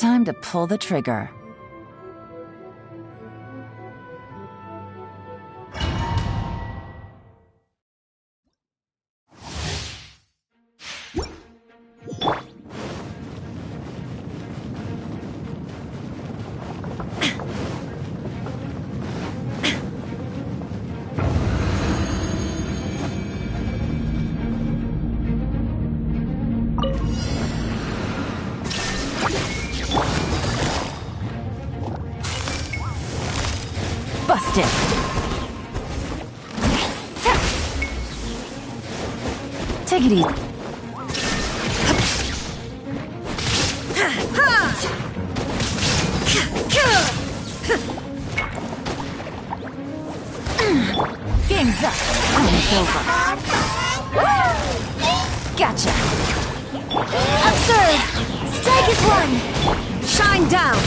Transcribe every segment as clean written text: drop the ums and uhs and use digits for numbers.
time to pull the trigger. Busted! Take it easy. Game's up. Game's over. Gotcha. Absurd! Strike is one! Shine down!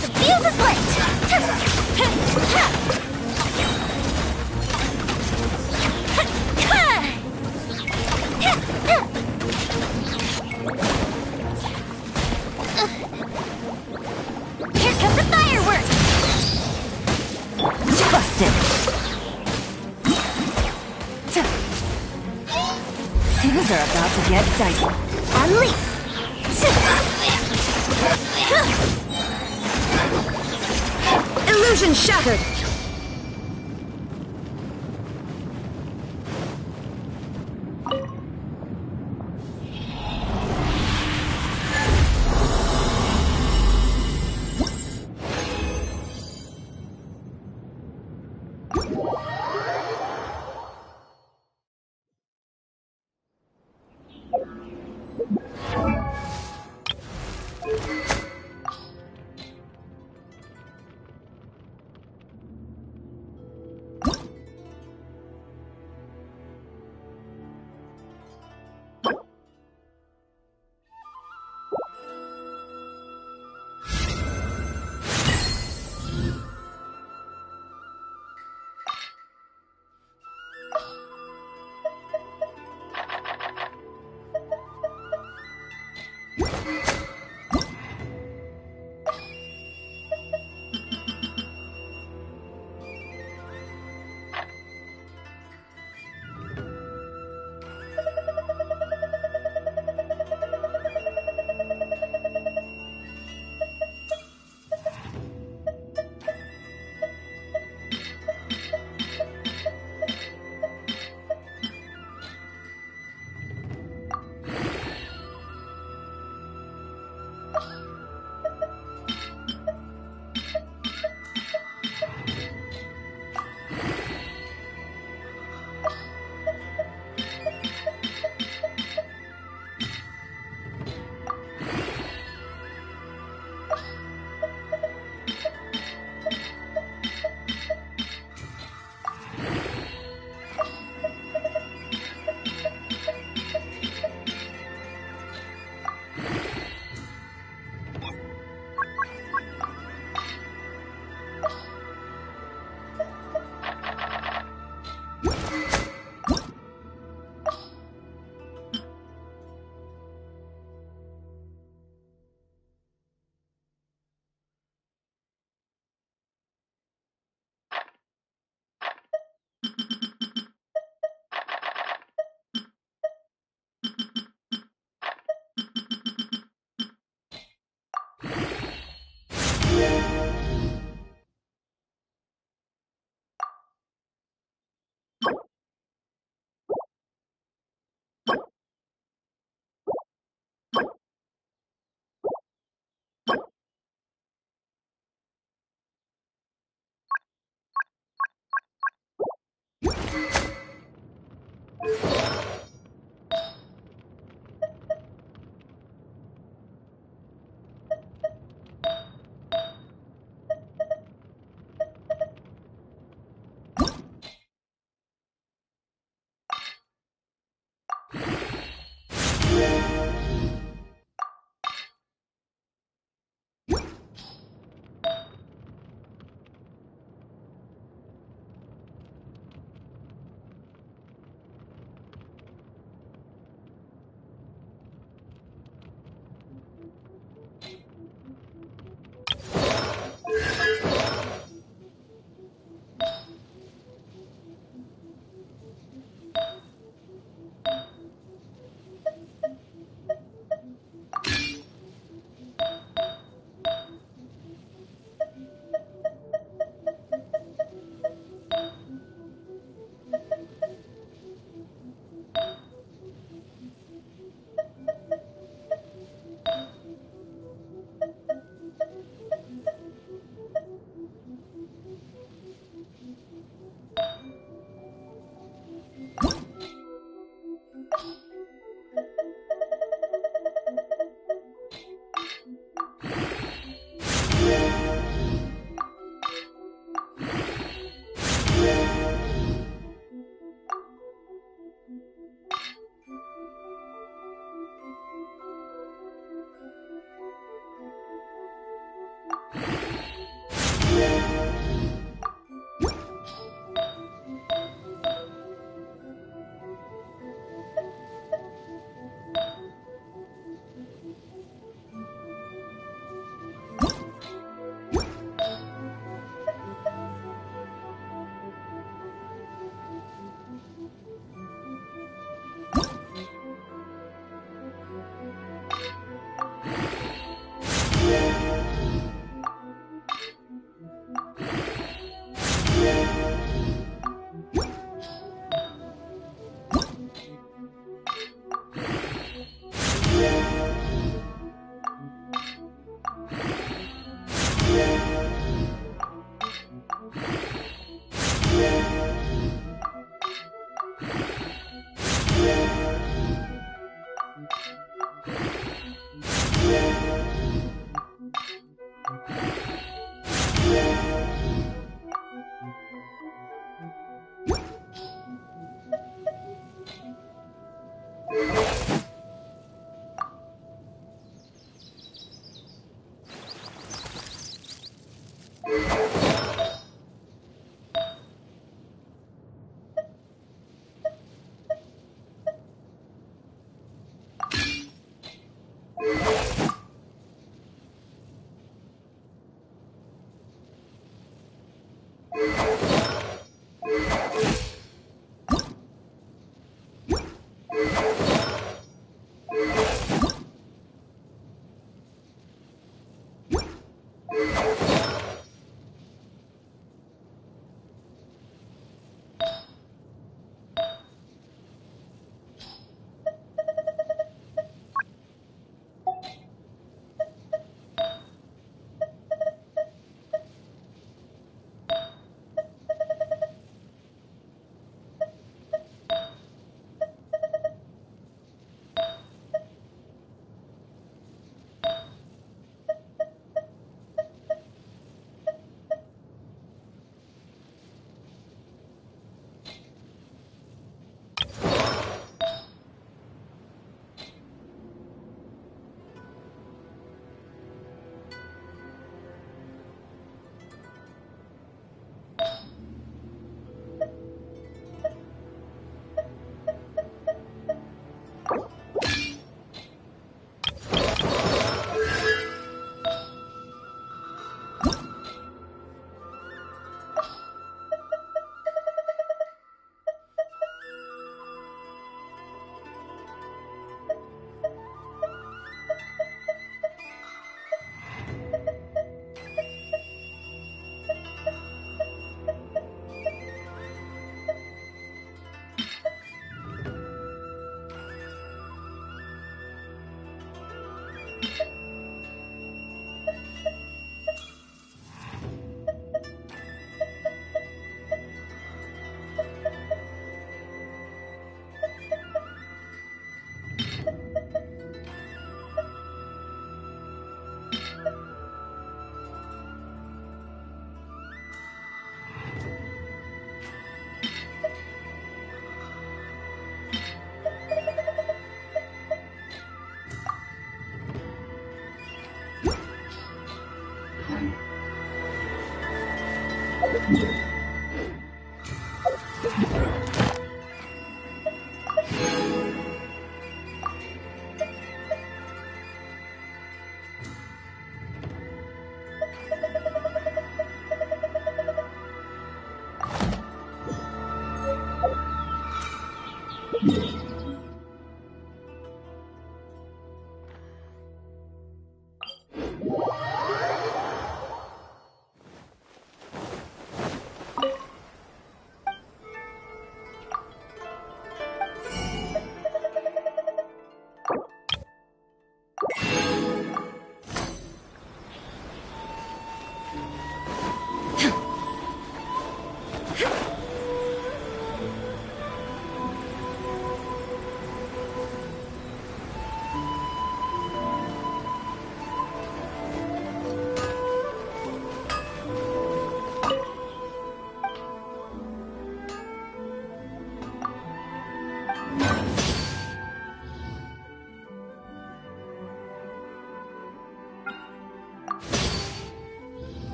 The fuse is lit! Here come the fireworks! Busted! Things are about to get dicey. Unleash! Illusion shattered!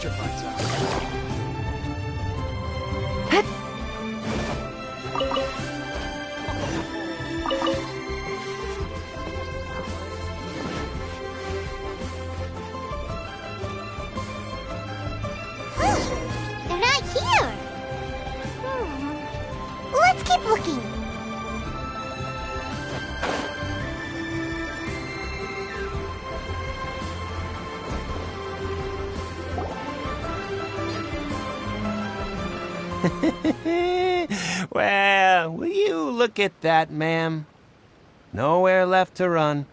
teacher finds out. They're not here. Let's keep looking. Well, will you look at that, ma'am? Nowhere left to run.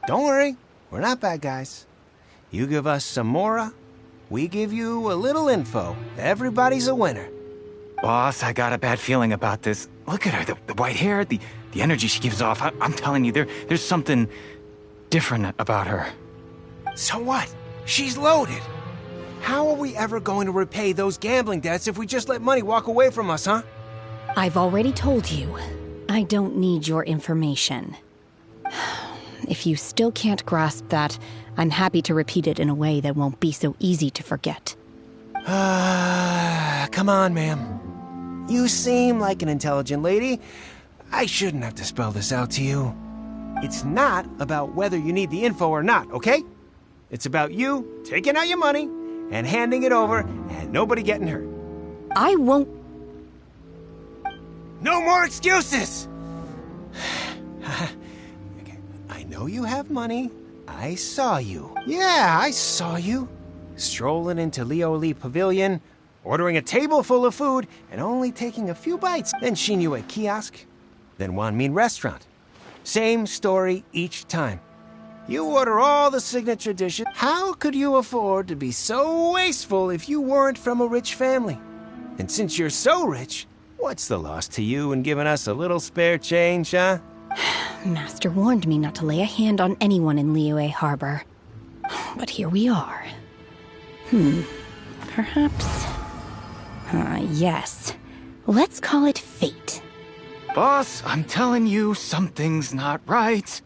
Don't worry, we're not bad guys. You give us some mora, we give you a little info. Everybody's a winner. Boss, I got a bad feeling about this. Look at her, the white hair, the energy she gives off. I'm telling you, there's something different about her. So what? She's loaded. How are we ever going to repay those gambling debts if we just let money walk away from us, huh? I've already told you, I don't need your information. If you still can't grasp that, I'm happy to repeat it in a way that won't be so easy to forget. Come on, ma'am. You seem like an intelligent lady. I shouldn't have to spell this out to you. It's not about whether you need the info or not, okay? It's about you taking out your money and handing it over and nobody getting hurt. I won't... No more excuses! Okay, I know you have money. I saw you. Yeah, I saw you. Strolling into Leo Lee Pavilion, ordering a table full of food, and only taking a few bites. Then Shin Yu at kiosk, then Wan Min restaurant. Same story each time. You order all the signature dishes. How could you afford to be so wasteful if you weren't from a rich family? And since you're so rich, what's the loss to you in giving us a little spare change, huh? Master warned me not to lay a hand on anyone in Liyue Harbor. But here we are. Perhaps... yes. Let's call it fate. Boss, I'm telling you, something's not right.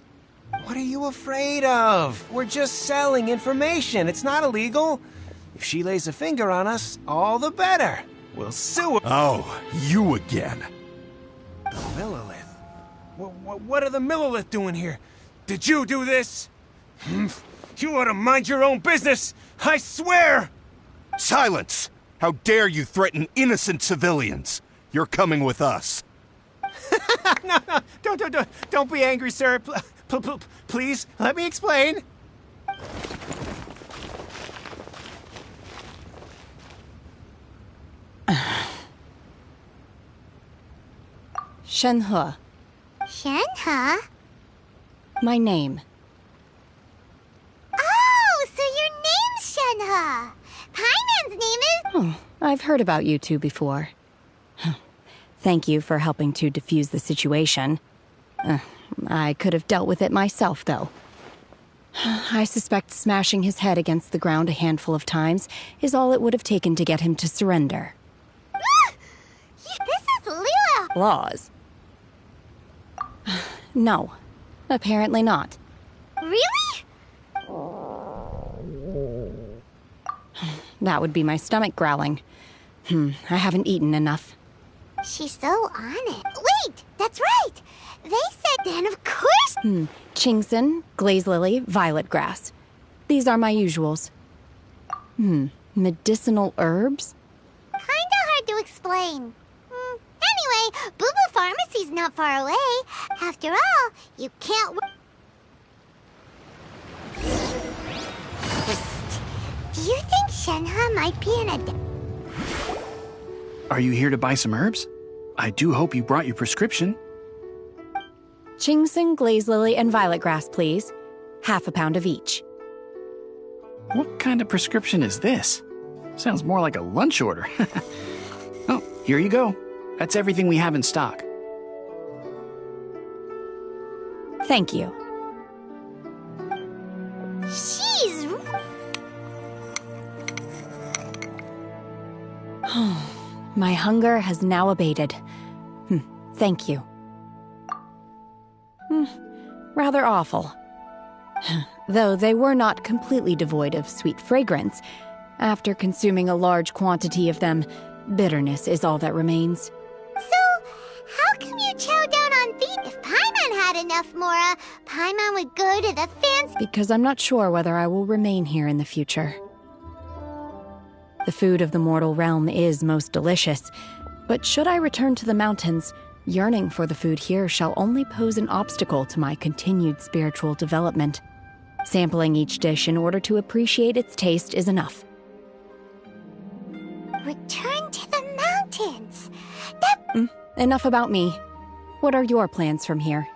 What are you afraid of? We're just selling information. It's not illegal. If she lays a finger on us, all the better. We'll sue her. Oh, you again. The Millilith. What are the Millilith doing here? Did you do this? You ought to mind your own business. I swear! Silence! How dare you threaten innocent civilians? You're coming with us. No, don't be angry, sir. Please, let me explain. Shenhe, Shenhe? my name. Oh, so your name's Shenhe. Paiman's name is... Oh, I've heard about you two before. Thank you for helping to defuse the situation. I could have dealt with it myself, though. I suspect smashing his head against the ground a handful of times is all it would have taken to get him to surrender. This is Lila. Laws? No, apparently not. Really? That would be my stomach growling. I haven't eaten enough. She's so on it. Wait, that's right. They said then, of course. Chingson, glaze lily, violet grass. These are my usuals. Medicinal herbs? Kinda hard to explain. Anyway, Boo Boo Pharmacy's not far away. After all, you can't... Psst. Do you think Shenhe might be in a... Are you here to buy some herbs? I do hope you brought your prescription. Chingson, glaze lily, and violet grass, please. Half a pound of each. What kind of prescription is this? Sounds more like a lunch order. Oh, here you go. That's everything we have in stock. Thank you. She's... My hunger has now abated. Thank you. Rather awful. Though they were not completely devoid of sweet fragrance, After consuming a large quantity of them, bitterness is all that remains. So, how come you chow down on feet? If Paimon had enough Mora, Paimon would go to the fancy... Because I'm not sure whether I will remain here in the future. The food of the mortal realm is most delicious, but should I return to the mountains, yearning for the food here shall only pose an obstacle to my continued spiritual development. Sampling each dish in order to appreciate its taste is enough. Return to the mountains. Enough about me. What are your plans from here?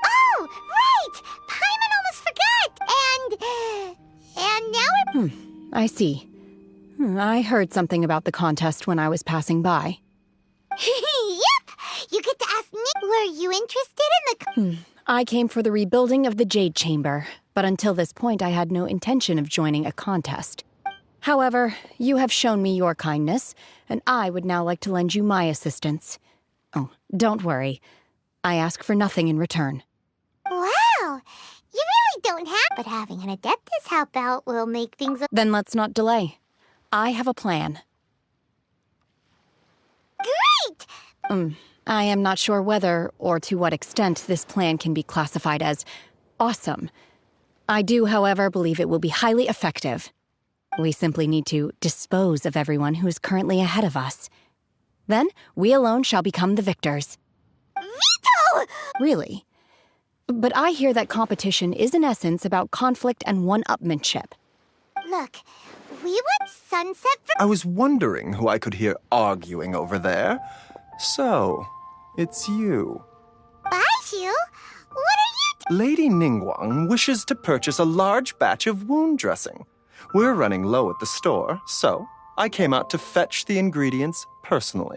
Oh, right! Paimon almost forgot! And now we're... I see. I heard something about the contest when I was passing by. Yep! You get to ask Nick, were you interested in the... I came for the rebuilding of the Jade Chamber, but until this point I had no intention of joining a contest. However, you have shown me your kindness, and I would now like to lend you my assistance. Oh, don't worry. I ask for nothing in return. Wow! You really don't have... But having an Adeptus help out will make things... Then let's not delay. I have a plan. Great! I am not sure whether or to what extent this plan can be classified as awesome. I do, however, believe it will be highly effective. We simply need to dispose of everyone who is currently ahead of us. Then, we alone shall become the victors. Vito! Really? But I hear that competition is in essence about conflict and one-upmanship. Look, we want Sunset for... I was wondering who I could hear arguing over there. So, it's you. Baiju? What are you... Lady Ningguang wishes to purchase a large batch of wound dressing. We're running low at the store, so I came out to fetch the ingredients personally.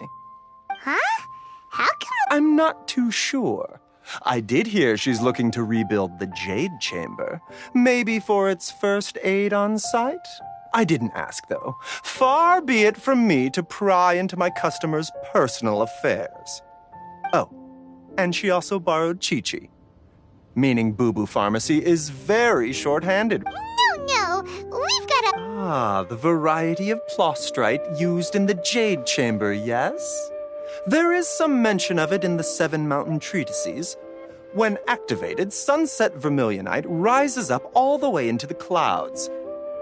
Huh? How come... I'm not too sure. I did hear she's looking to rebuild the Jade Chamber. Maybe for its first aid on site? I didn't ask, though. Far be it from me to pry into my customers' personal affairs. Oh, and she also borrowed Chi-Chi. Meaning Boo Boo Pharmacy is very short-handed. No, we've got a... Ah, the variety of plostrite used in the Jade Chamber, yes? There is some mention of it in the Seven Mountain Treatises. When activated, Sunset Vermilionite rises up all the way into the clouds.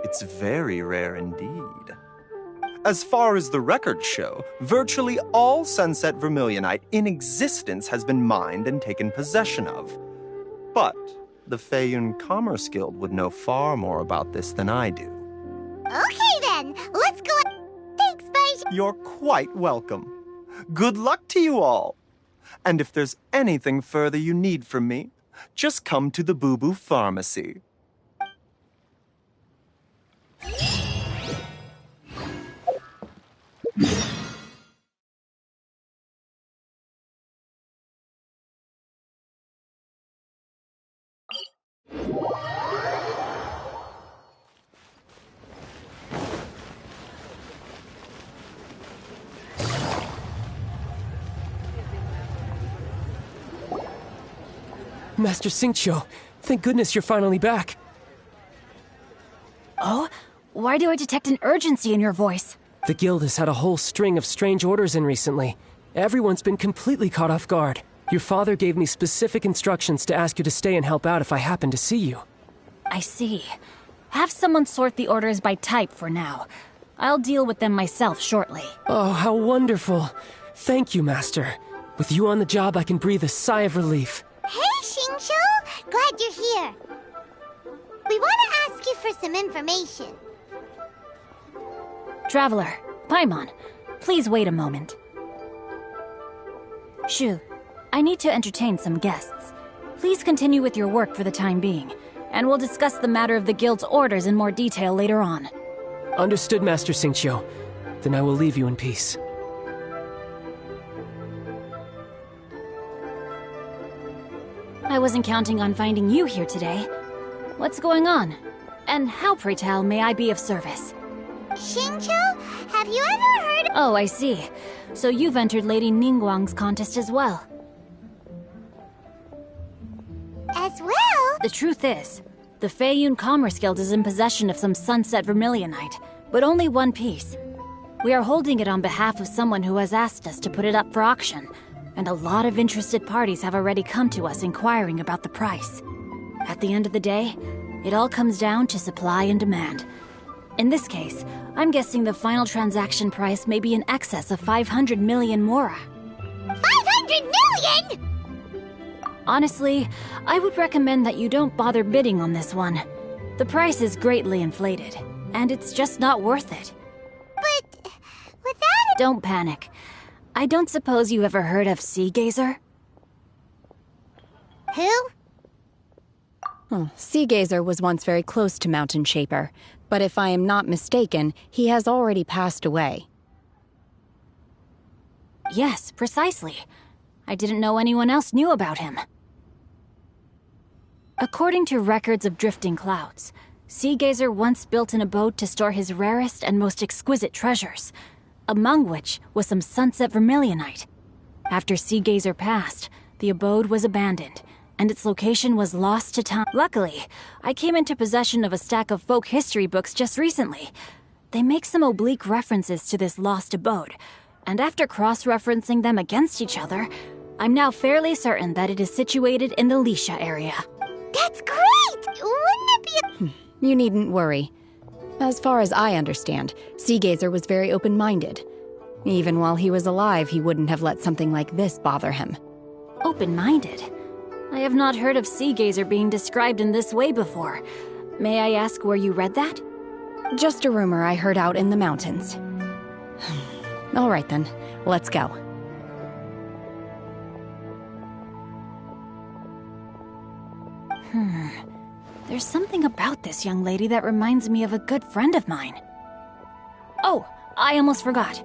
It's very rare indeed. As far as the records show, virtually all Sunset Vermilionite in existence has been mined and taken possession of. But the Feiyun Commerce Guild would know far more about this than I do. Okay then, let's go... Thanks, Baiju. You're quite welcome. Good luck to you all. And if there's anything further you need from me, just come to the Boo Boo Pharmacy. Master Xingqiu, thank goodness you're finally back. Oh? Why do I detect an urgency in your voice? The guild has had a whole string of strange orders in recently. Everyone's been completely caught off guard. Your father gave me specific instructions to ask you to stay and help out if I happen to see you. I see. Have someone sort the orders by type for now. I'll deal with them myself shortly. Oh, how wonderful. Thank you, Master. With you on the job, I can breathe a sigh of relief. Hey, Xingqiu! Glad you're here. We want to ask you for some information. Traveler, Paimon, please wait a moment. Shu, I need to entertain some guests. Please continue with your work for the time being, and we'll discuss the matter of the guild's orders in more detail later on. Understood, Master Xingqiu. Then I will leave you in peace. I wasn't counting on finding you here today. What's going on? And how, pray tell, may I be of service? Xingqiu, have you ever heard... Oh, I see. So you've entered Lady Ningguang's contest as well. As well? The truth is, the Feiyun Commerce Guild is in possession of some Sunset Vermilionite, but only one piece. We are holding it on behalf of someone who has asked us to put it up for auction, and a lot of interested parties have already come to us inquiring about the price. At the end of the day, it all comes down to supply and demand. In this case, I'm guessing the final transaction price may be in excess of 500 million mora. 500 million?! Honestly, I would recommend that you don't bother bidding on this one. The price is greatly inflated, and it's just not worth it. But without Don't panic. I don't suppose you ever heard of Sea Gazer? Who? Sea Gazer was once very close to Mountain Shaper, but if I am not mistaken, he has already passed away. Yes, precisely. I didn't know anyone else knew about him. According to records of drifting clouds, Sea Gazer once built an abode to store his rarest and most exquisite treasures, among which was some sunset vermilionite. After Sea Gazer passed, the abode was abandoned, and its location was lost to time. Luckily, I came into possession of a stack of folk history books just recently. They make some oblique references to this lost abode, and after cross-referencing them against each other, I'm now fairly certain that it is situated in the Lisha area. That's great! Wouldn't it be You needn't worry. As far as I understand, Sea Gazer was very open-minded. Even while he was alive, he wouldn't have let something like this bother him. Open-minded? I have not heard of Sea Gazer being described in this way before. May I ask where you read that? Just a rumor I heard out in the mountains. All right then, let's go. There's something about this young lady that reminds me of a good friend of mine. Oh, I almost forgot.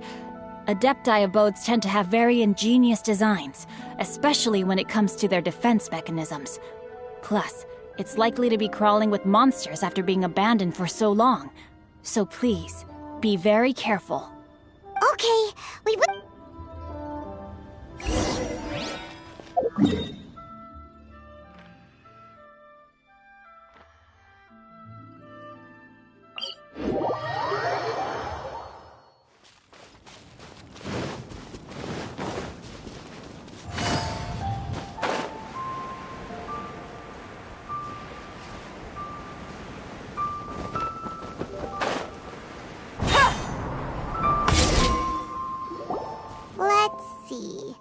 Adepti abodes tend to have very ingenious designs, especially when it comes to their defense mechanisms. Plus, it's likely to be crawling with monsters after being abandoned for so long. So please, be very careful. okay? We would. Let's see.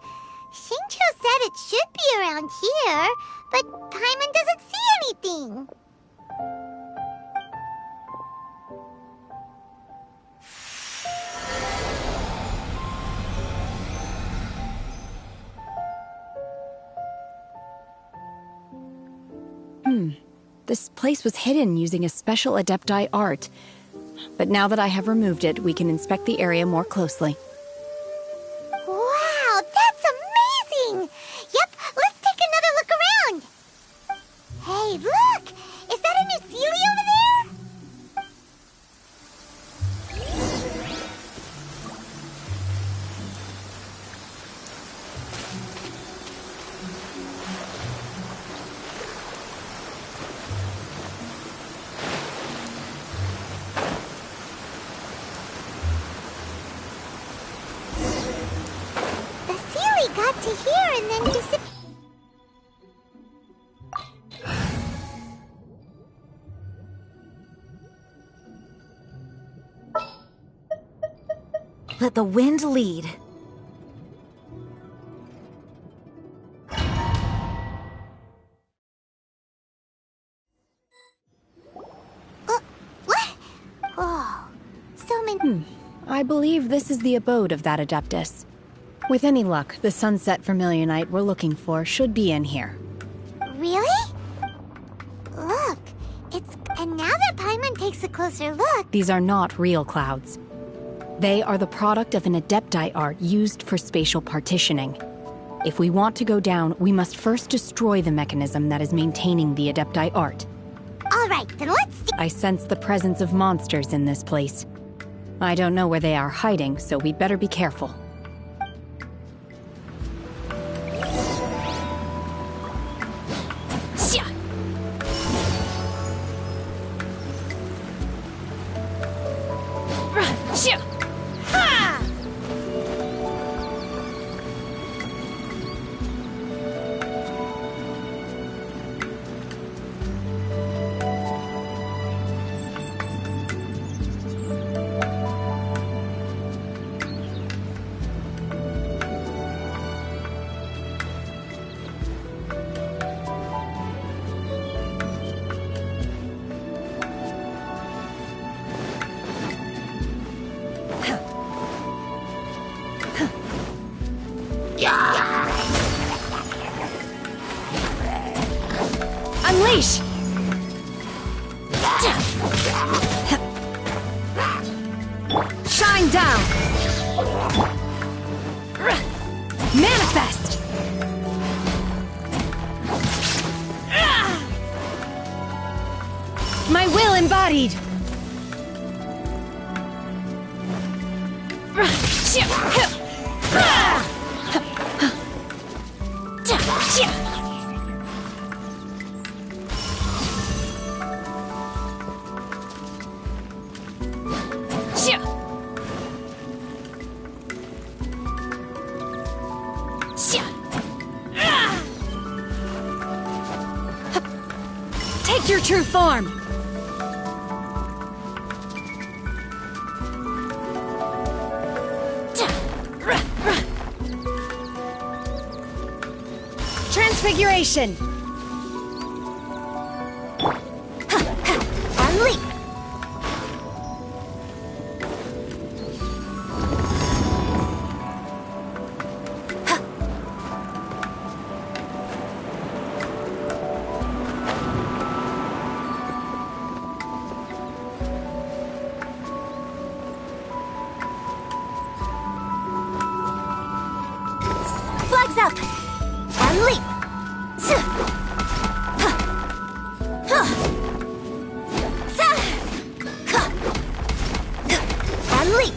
Shincho said it should be around here, but Paimon doesn't see anything. This place was hidden using a special Adepti art. But now that I have removed it, we can inspect the area more closely. Wow, that's amazing! Yep, let's take another look around. Hey, look! Is that a new Sealy over there? The Sealy got to here and then disappeared. Let the wind lead. What? Oh, so many. I believe this is the abode of that Adeptus. With any luck, the sunset vermilionite we're looking for should be in here. Really? Look, it's. And now that Paimon takes a closer look. These are not real clouds. They are the product of an Adepti art used for spatial partitioning. If we want to go down, we must first destroy the mechanism that is maintaining the Adepti art. All right, then let's. I sense the presence of monsters in this place. I don't know where they are hiding, so we'd better be careful. Shoo! Ha! Unleash! Shine down! Manifest! My will embodied! Take your true form! Transfiguration! And leap! Flags up! And leap! And leap!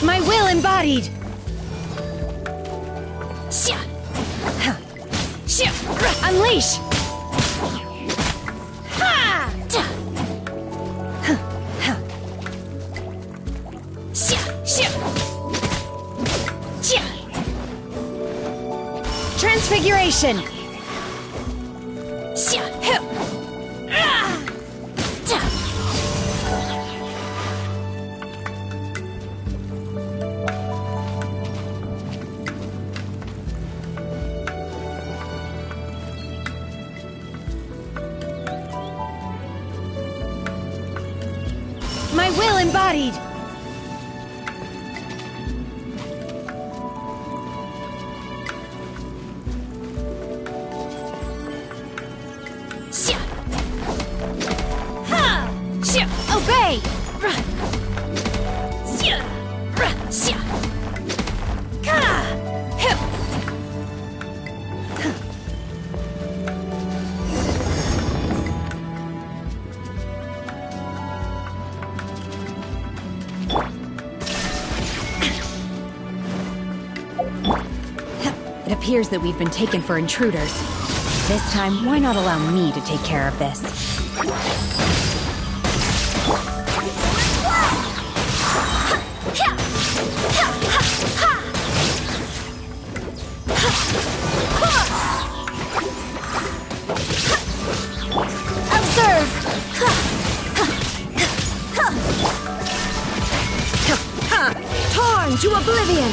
My will embodied! Unleash! Transfiguration! My will embodied! Obey! It appears that we've been taken for intruders. This time, why not allow me to take care of this? Observe! Torn to oblivion!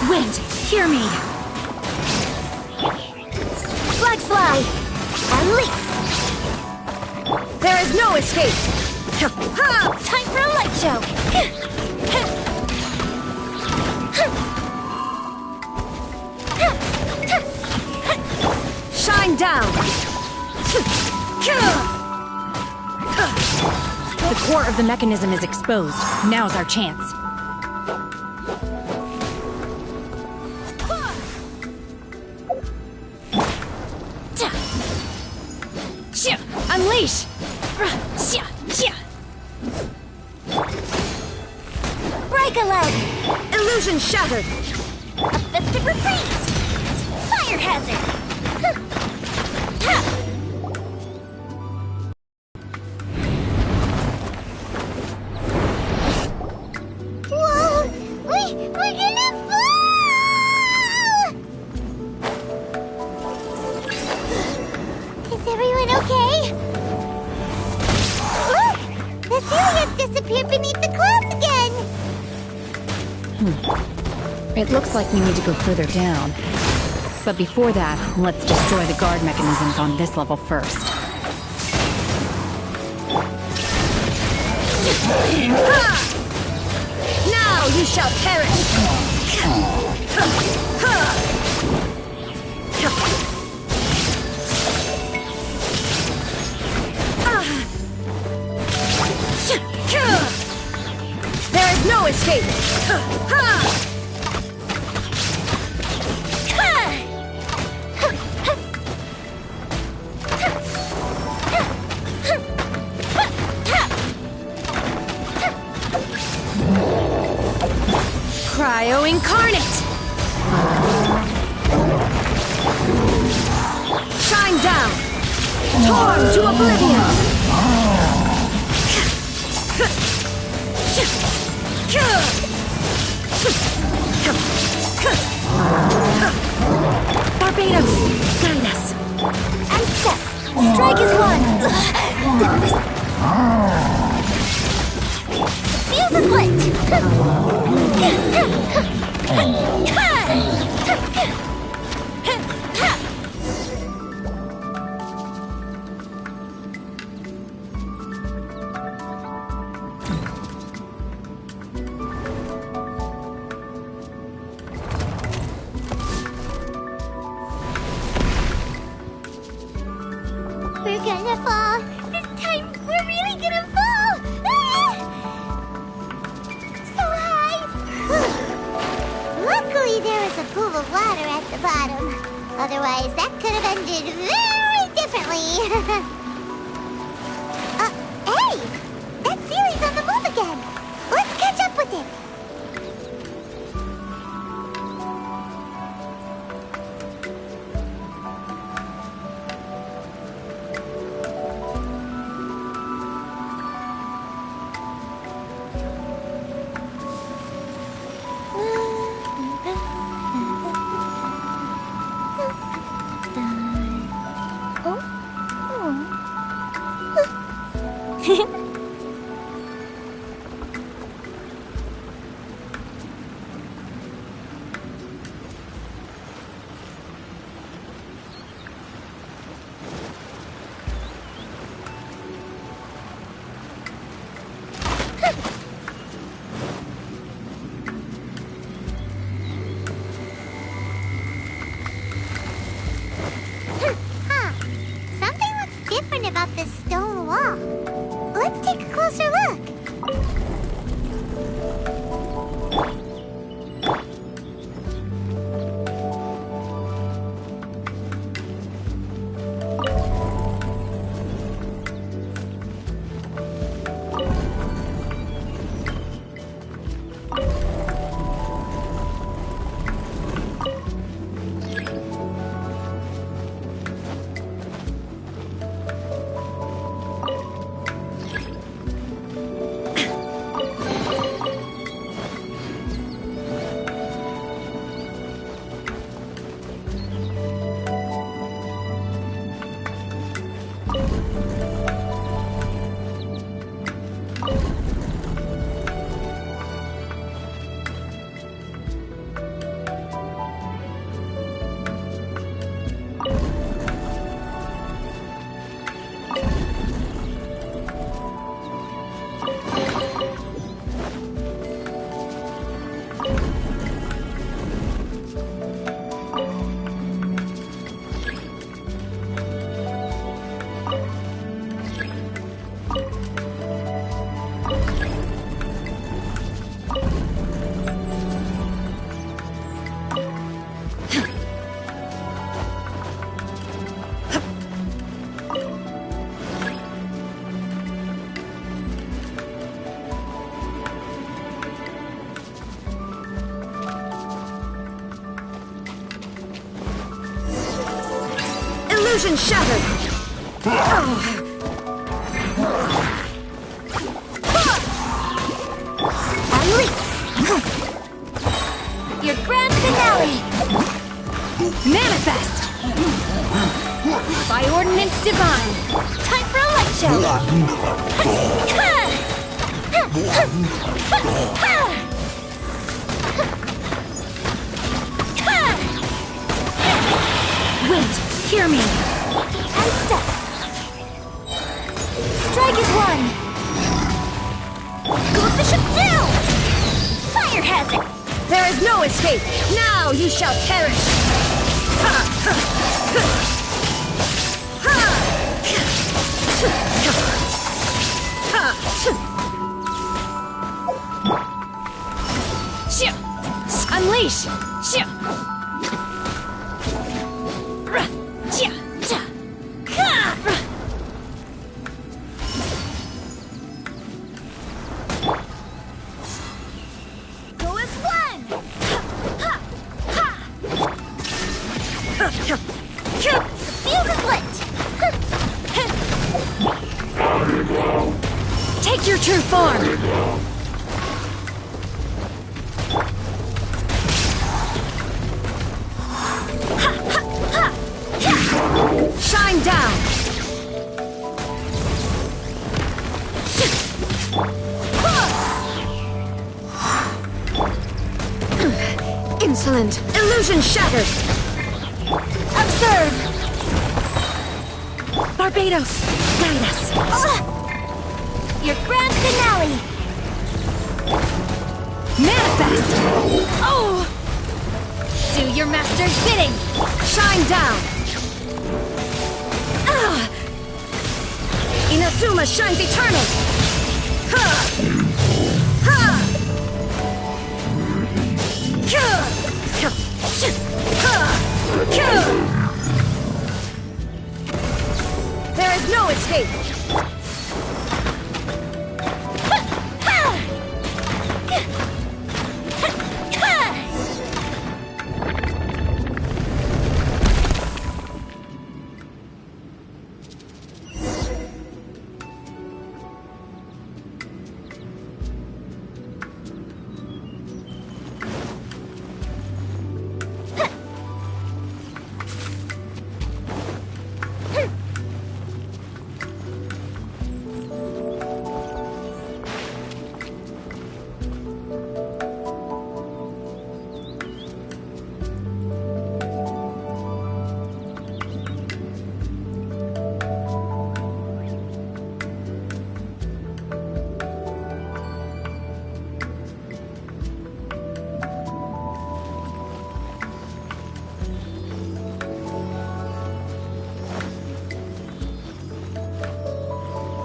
Wind, hear me! Flag fly! And leap! There is no escape! Time for a light show! Shine down! The core of the mechanism is exposed. Now's our chance. Unleash! Break a leg! Illusion shattered! A festive retreat! Fire hazard! Whoa! We're gonna fall! Is everyone okay? Look! The Celia's disappeared beneath the clouds again! It looks like we need to go further down. But before that, let's destroy the guard mechanisms on this level first. Now you shall perish! There is no escape! Cryo incarnate! Shine down! Torn to oblivion! Barbados, guide us! And step! Strike is one! Fuse is lit! We're gonna fall! This time, we're really gonna fall! Ah! So high! Luckily, there is a pool of water at the bottom. Otherwise, that could have ended very differently. Hey! That Sealy's on the move again! Let's catch up with it! Something looks different about this stone wall. Let's Illusion shattered! Unleash! Your grand finale! Manifest! By ordinance divine! Time for a light show! Wait, hear me. And step! Strike is one! Go Bishop down! Fire hazard! There is no escape! Now you shall perish! Unleash! Go as one! The fuse is lit! Take your true form! Shine down! Insolent! Illusion shattered! Observe! Barbados! Guide us! Your grand finale! Manifest! Oh! Do your master's bidding! Shine down! Inazuma shines eternal! Ha! Ha! There is no escape!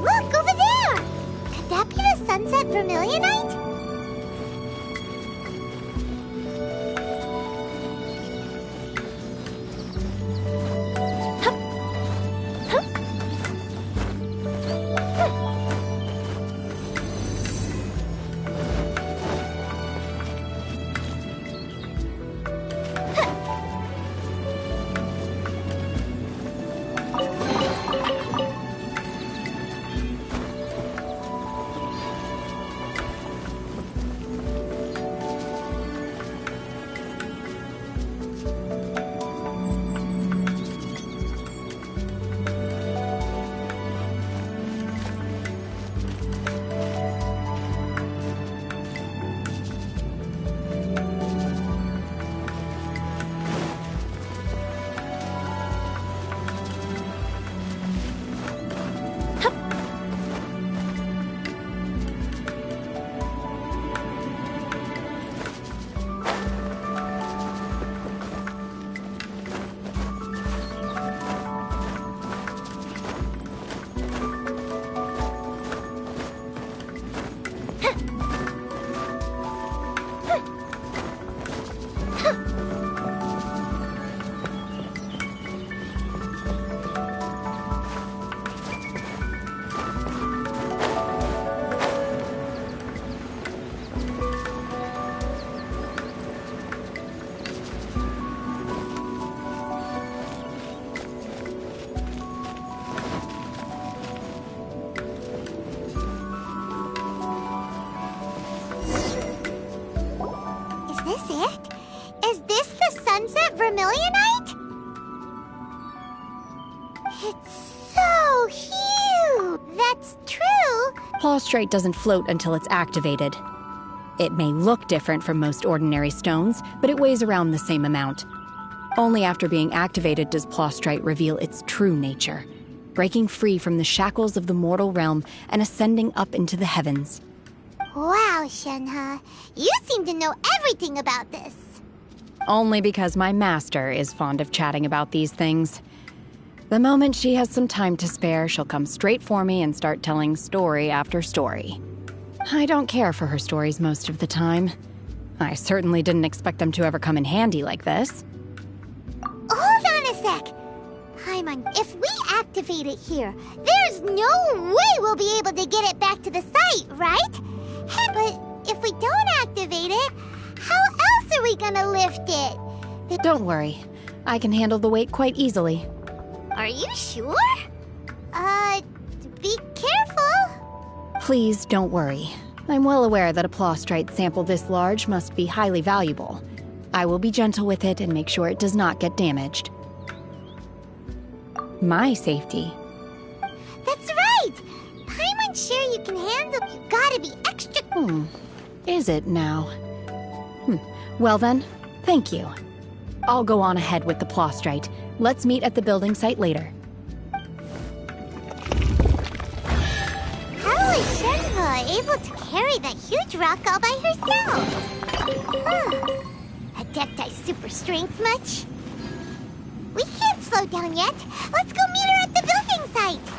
Look, over there! Could that be the sunset vermilionite? Plaustrite doesn't float until it's activated. It may look different from most ordinary stones, but it weighs around the same amount. Only after being activated does Plaustrite reveal its true nature, breaking free from the shackles of the mortal realm and ascending up into the heavens. Wow, Shenhe. You seem to know everything about this. Only because my master is fond of chatting about these things. The moment she has some time to spare, she'll come straight for me and start telling story after story. I don't care for her stories most of the time. I certainly didn't expect them to ever come in handy like this. Hold on a sec. Paimon, if we activate it here, there's no way we'll be able to get it back to the site, right? But if we don't activate it, how else are we gonna lift it? Don't worry. I can handle the weight quite easily. Are you sure? Be careful. Please don't worry. I'm well aware that a plaustrite sample this large must be highly valuable. I will be gentle with it and make sure it does not get damaged. My safety. That's right! Paimon's sure you can handle. You gotta be extra. Is it now? Well then, thank you. I'll go on ahead with the plaustrite. Let's meet at the building site later. How is Shenhe able to carry that huge rock all by herself? Adepti super strength much? We can't slow down yet. Let's go meet her at the building site.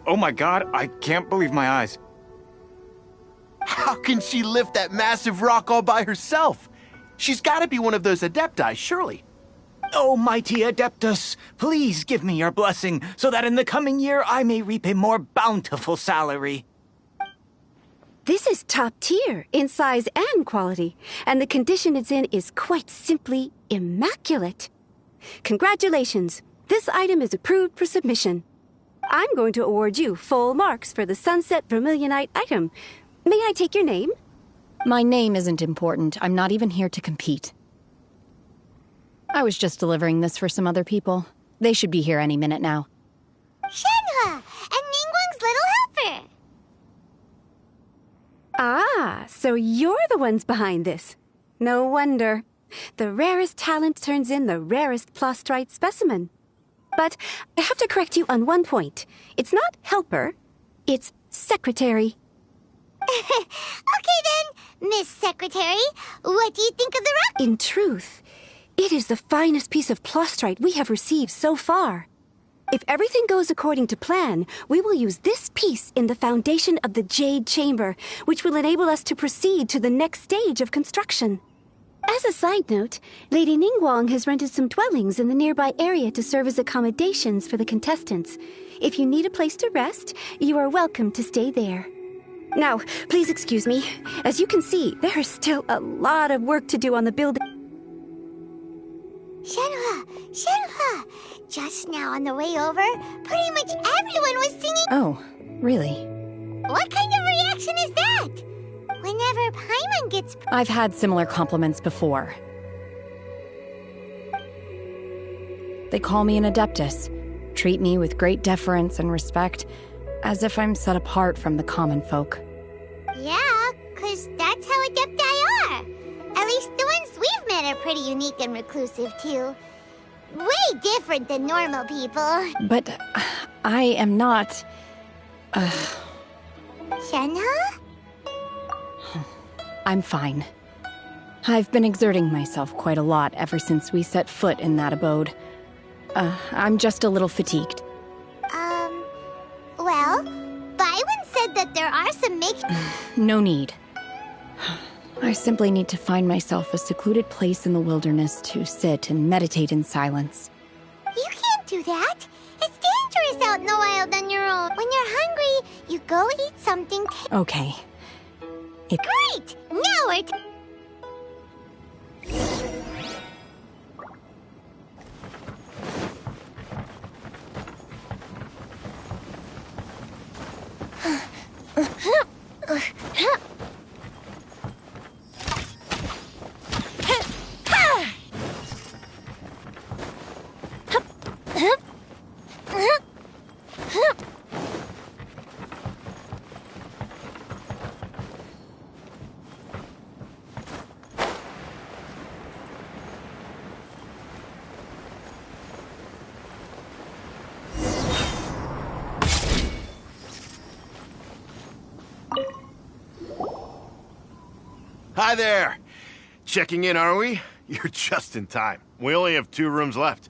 Oh my god, I can't believe my eyes. How can she lift that massive rock all by herself? She's gotta be one of those Adepti, surely. Oh, mighty Adeptus, please give me your blessing so that in the coming year I may reap a more bountiful salary. This is top tier in size and quality, and the condition it's in is quite simply immaculate. Congratulations. This item is approved for submission. I'm going to award you full marks for the Sunset Vermilionite item. May I take your name? My name isn't important. I'm not even here to compete. I was just delivering this for some other people. They should be here any minute now. Shenhe! And Ningguang's little helper! Ah, so you're the ones behind this. No wonder. The rarest talent turns in the rarest Plostrite specimen. But I have to correct you on one point. It's not helper, it's secretary. Okay then, Miss Secretary, what do you think of the rock? In truth, it is the finest piece of Plostrite we have received so far. If everything goes according to plan, we will use this piece in the foundation of the Jade Chamber, which will enable us to proceed to the next stage of construction. As a side note, Lady Ningguang has rented some dwellings in the nearby area to serve as accommodations for the contestants. If you need a place to rest, you are welcome to stay there. Now, please excuse me. As you can see, there is still a lot of work to do on the building. Shenhe! Just now on the way over, pretty much everyone was singing. Oh, really? What kind of reaction is that? Whenever Paimon gets... I've had similar compliments before. They call me an adeptus, treat me with great deference and respect, as if I'm set apart from the common folk. Yeah, 'cause that's how adepti are. At least the ones we've met are pretty unique and reclusive, too. Way different than normal people. But I am not... Shenhe? I'm fine. I've been exerting myself quite a lot ever since we set foot in that abode. I'm just a little fatigued. Well, Byron said that there are some No need. I simply need to find myself a secluded place in the wilderness to sit and meditate in silence. You can't do that. It's dangerous out in the wild on your own. When you're hungry, you go eat something. Okay. Great! Now we're... Hi there! Checking in, are we? You're just in time. We only have 2 rooms left.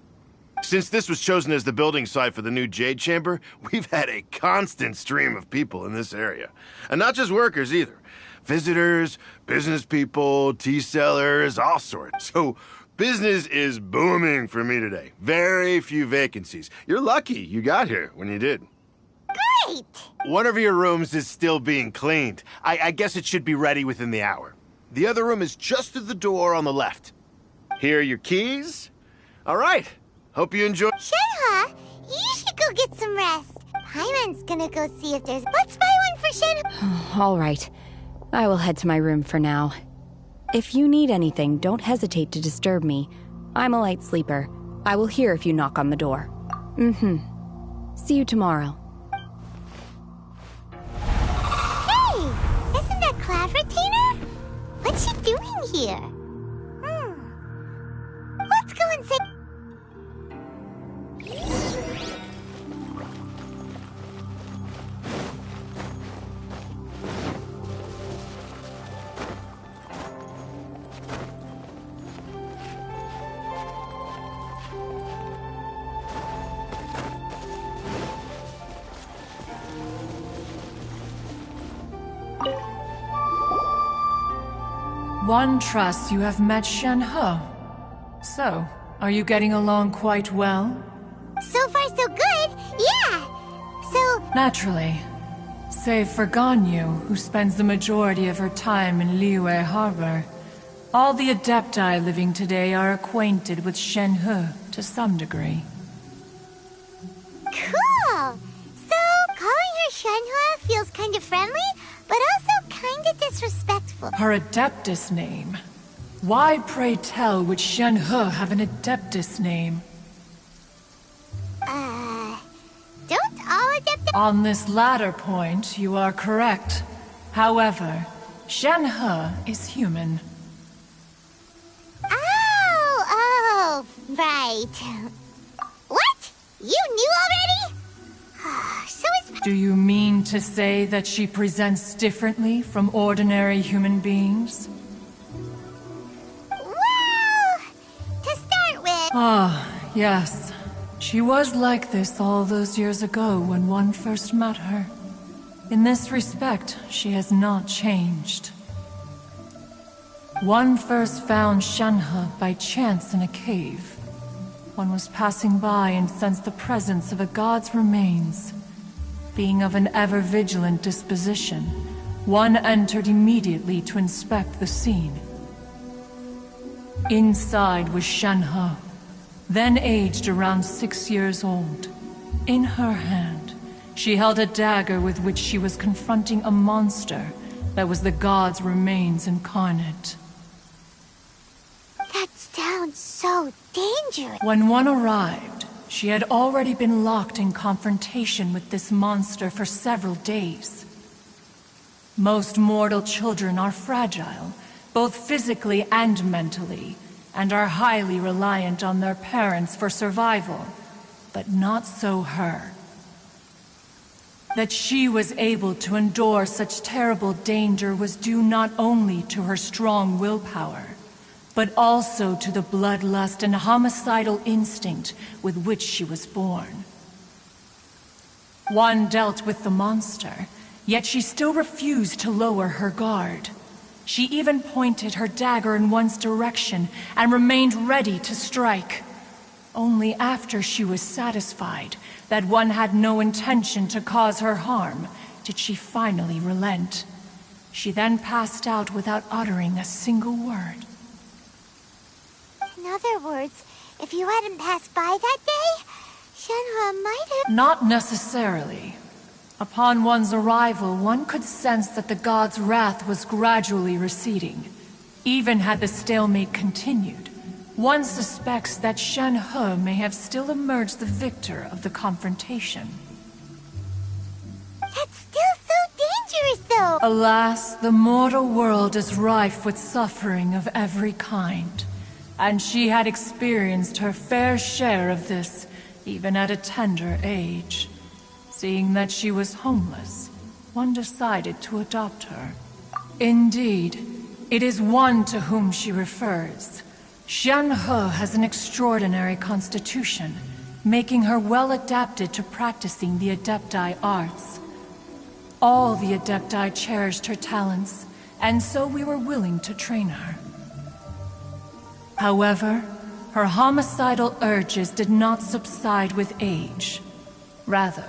Since this was chosen as the building site for the new Jade Chamber, we've had a constant stream of people in this area. And not just workers either. Visitors, business people, tea sellers, all sorts. So business is booming for me today. Very few vacancies. You're lucky you got here when you did. Great! One of your rooms is still being cleaned. I guess it should be ready within the hour. The other room is just through the door on the left. Here are your keys. All right. Hope you enjoy. Shenhe, you should go get some rest. Paimon's gonna go see if there's... Let's buy one for Shenhe. All right. I will head to my room for now. If you need anything, don't hesitate to disturb me. I'm a light sleeper. I will hear if you knock on the door. See you tomorrow. Hey! Isn't that Cloud Retainer? What's she doing here? Let's go and say... One trusts you have met Shenhe. So, are you getting along quite well? So far so good, yeah! So... Naturally. Save for Ganyu, who spends the majority of her time in Liyue Harbor. All the Adepti living today are acquainted with Shenhe to some degree. feels kind of friendly, but also kind of disrespectful. Her Adeptus name. Why, pray tell, would Shen-He have an Adeptus name? Don't all Adeptus... On this latter point, you are correct. However, Shen-He is human. Oh, right. What? You knew already? So is... Do you mean to say that she presents differently from ordinary human beings? Well, to start with... Ah, yes. She was like this all those years ago when one first met her. In this respect, she has not changed. One first found Shen-He by chance in a cave. One was passing by and sensed the presence of a god's remains. Being of an ever-vigilant disposition, one entered immediately to inspect the scene. Inside was Shen-He, then aged around 6 years old. In her hand, she held a dagger with which she was confronting a monster that was the god's remains incarnate. That sounds so dangerous. When one arrived, she had already been locked in confrontation with this monster for several days. Most mortal children are fragile, both physically and mentally, and are highly reliant on their parents for survival, but not so her. That she was able to endure such terrible danger was due not only to her strong willpower, but also to the bloodlust and homicidal instinct with which she was born. One dealt with the monster, yet she still refused to lower her guard. She even pointed her dagger in one's direction and remained ready to strike. Only after she was satisfied that one had no intention to cause her harm did she finally relent. She then passed out without uttering a single word. In other words, if you hadn't passed by that day, Shen-He might have... Not necessarily. Upon one's arrival, one could sense that the god's wrath was gradually receding. Even had the stalemate continued, one suspects that Shen-He may have still emerged the victor of the confrontation. That's still so dangerous, though! Alas, the mortal world is rife with suffering of every kind. And she had experienced her fair share of this, even at a tender age. Seeing that she was homeless, one decided to adopt her. Indeed, it is one to whom she refers. Shen-He has an extraordinary constitution, making her well adapted to practicing the Adepti arts. All the Adepti cherished her talents, and so we were willing to train her. However, her homicidal urges did not subside with age. Rather,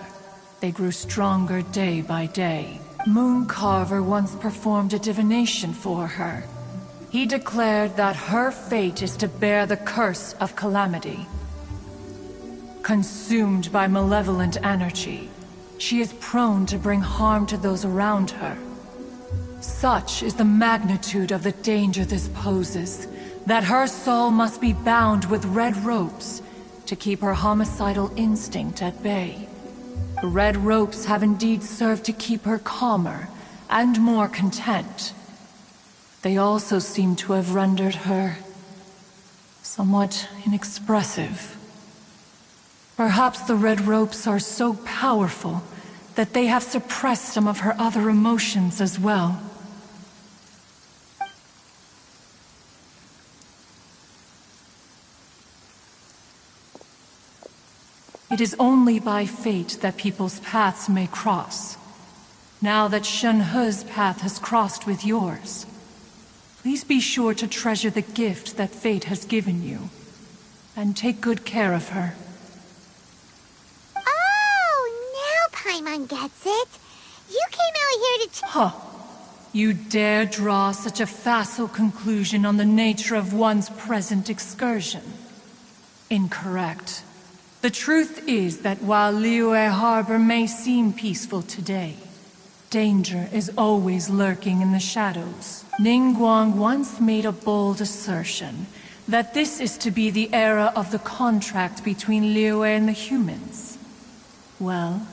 they grew stronger day by day. Mooncarver once performed a divination for her. He declared that her fate is to bear the curse of calamity. Consumed by malevolent energy, she is prone to bring harm to those around her. Such is the magnitude of the danger this poses, that her soul must be bound with red ropes to keep her homicidal instinct at bay. The red ropes have indeed served to keep her calmer and more content. They also seem to have rendered her somewhat inexpressive. Perhaps the red ropes are so powerful that they have suppressed some of her other emotions as well. It is only by fate that people's paths may cross. Now that Shen-He's path has crossed with yours, please be sure to treasure the gift that fate has given you, and take good care of her. Oh, now Paimon gets it. You came out here to... Huh. You dare draw such a facile conclusion on the nature of one's present excursion? Incorrect. The truth is that while Liyue Harbor may seem peaceful today, Danger is always lurking in the shadows. Ningguang once made a bold assertion that this is to be the era of the contract between Liyue and the humans. Well,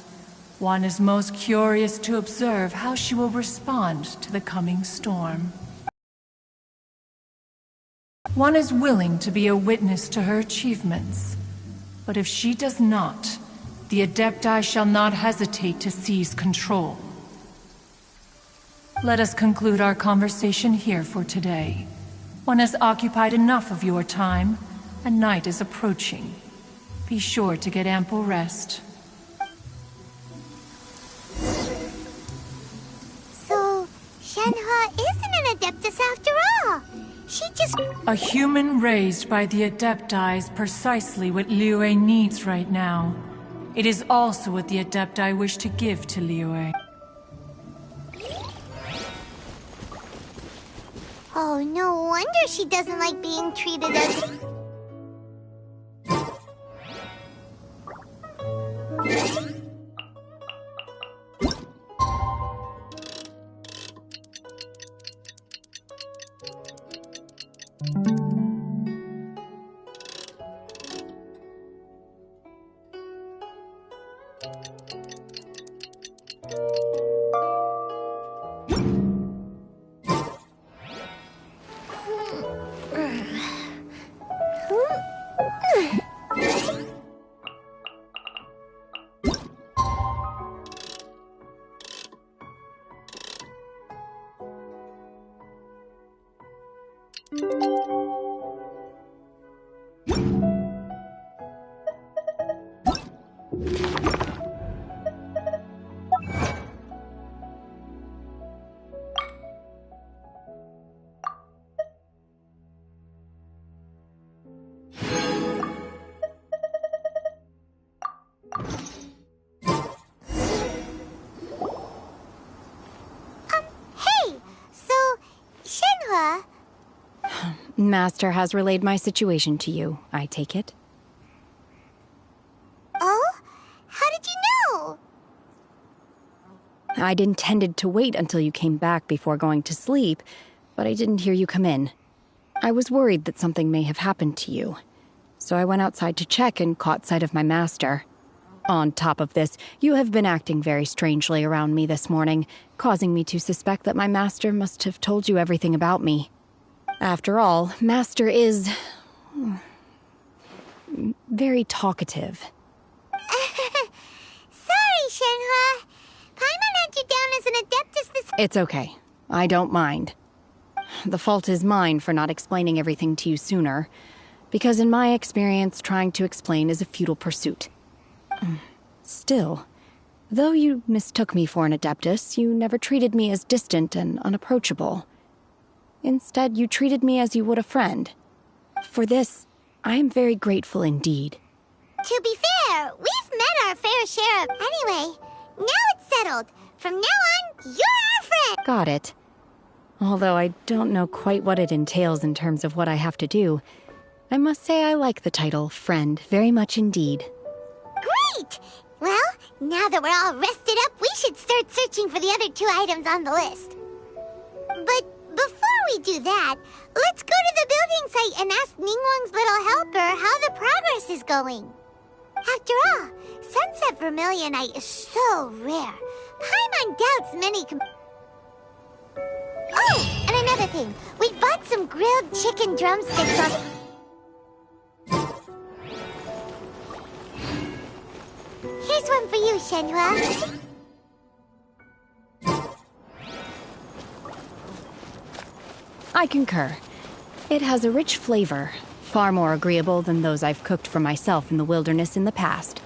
one is most curious to observe how she will respond to the coming storm. One is willing to be a witness to her achievements. But if she does not, the Adepti shall not hesitate to seize control. Let us conclude our conversation here for today. One has occupied enough of your time, and night is approaching. Be sure to get ample rest. So, Shenhua isn't an Adeptus after all. She just... A human raised by the Adepti is precisely what Liyue needs right now. It is also what the Adepti wish to give to Liyue. Oh, no wonder she doesn't like being treated as... Hey! So, Shenhua... Master has relayed my situation to you, I take it? Oh? How did you know? I'd intended to wait until you came back before going to sleep, but I didn't hear you come in. I was worried that something may have happened to you, so I went outside to check and caught sight of my master. On top of this, you have been acting very strangely around me this morning, causing me to suspect that my master must have told you everything about me. After all, Master is... very talkative. Sorry, Shenhua. Paimon had you down as an Adeptus this... It's okay. I don't mind. The fault is mine for not explaining everything to you sooner, because in my experience, trying to explain is a futile pursuit. Still, though you mistook me for an Adeptus, you never treated me as distant and unapproachable. Instead, you treated me as you would a friend. For this, I am very grateful indeed. To be fair, we've met our fair share of... Anyway, now it's settled. From now on, you're our friend! Got it. Although I don't know quite what it entails in terms of what I have to do, I must say I like the title, Friend, very much indeed. Great! Well, now that we're all rested up, we should start searching for the other 2 items on the list. But before we do that, let's go to the building site and ask Ningguang's little helper how the progress is going. After all, Sunset Vermilionite is so rare. Paimon doubts many Oh, and another thing. We bought some grilled chicken drumsticks on... Here's one for you, Shenhua. I concur. It has a rich flavor, far more agreeable than those I've cooked for myself in the wilderness in the past.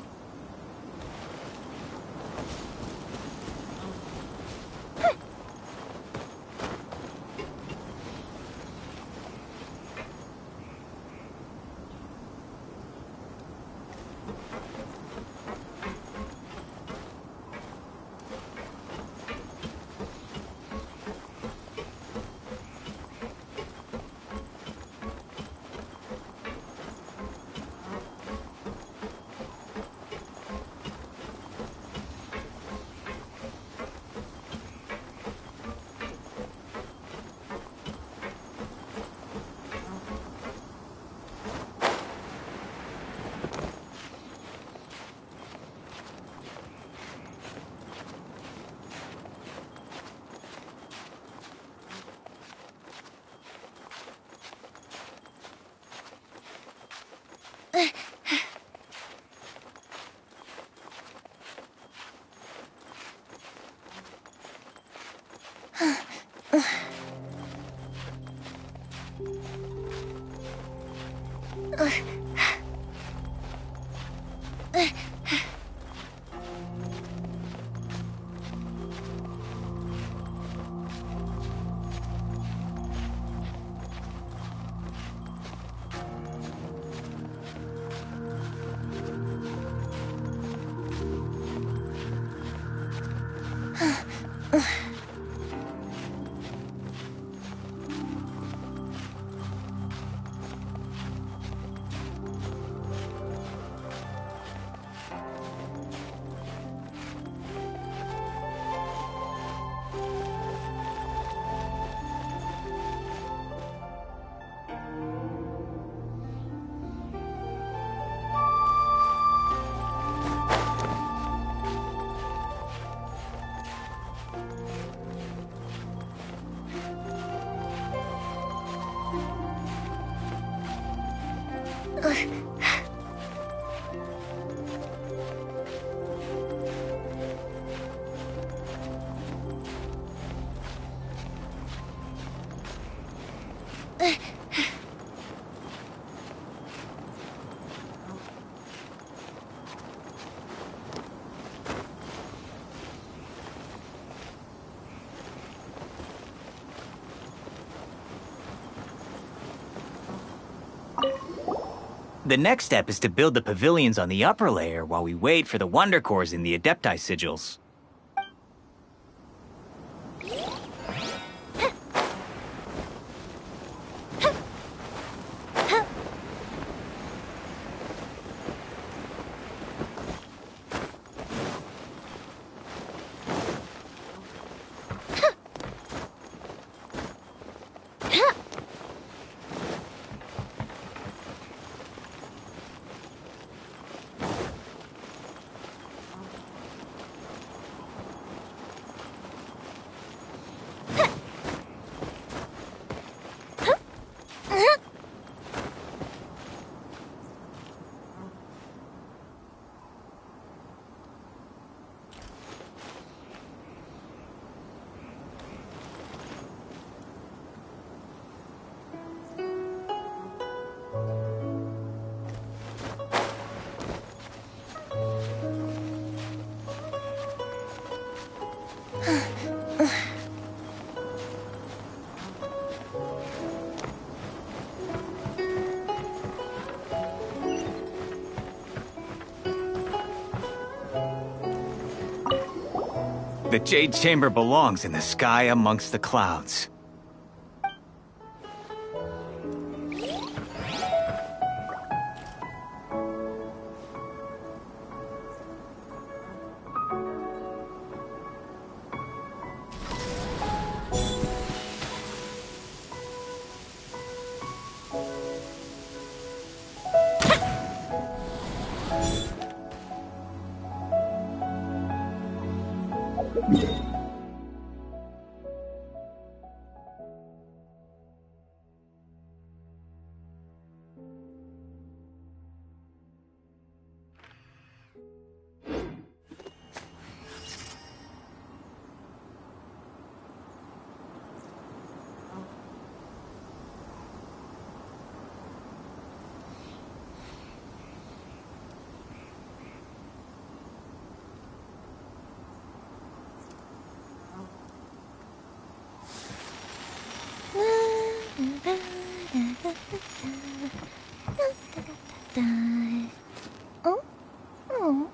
The next step is to build the pavilions on the upper layer while we wait for the Wonder Cores in the Adepti sigils. The Jade Chamber belongs in the sky amongst the clouds. Oh? Oh.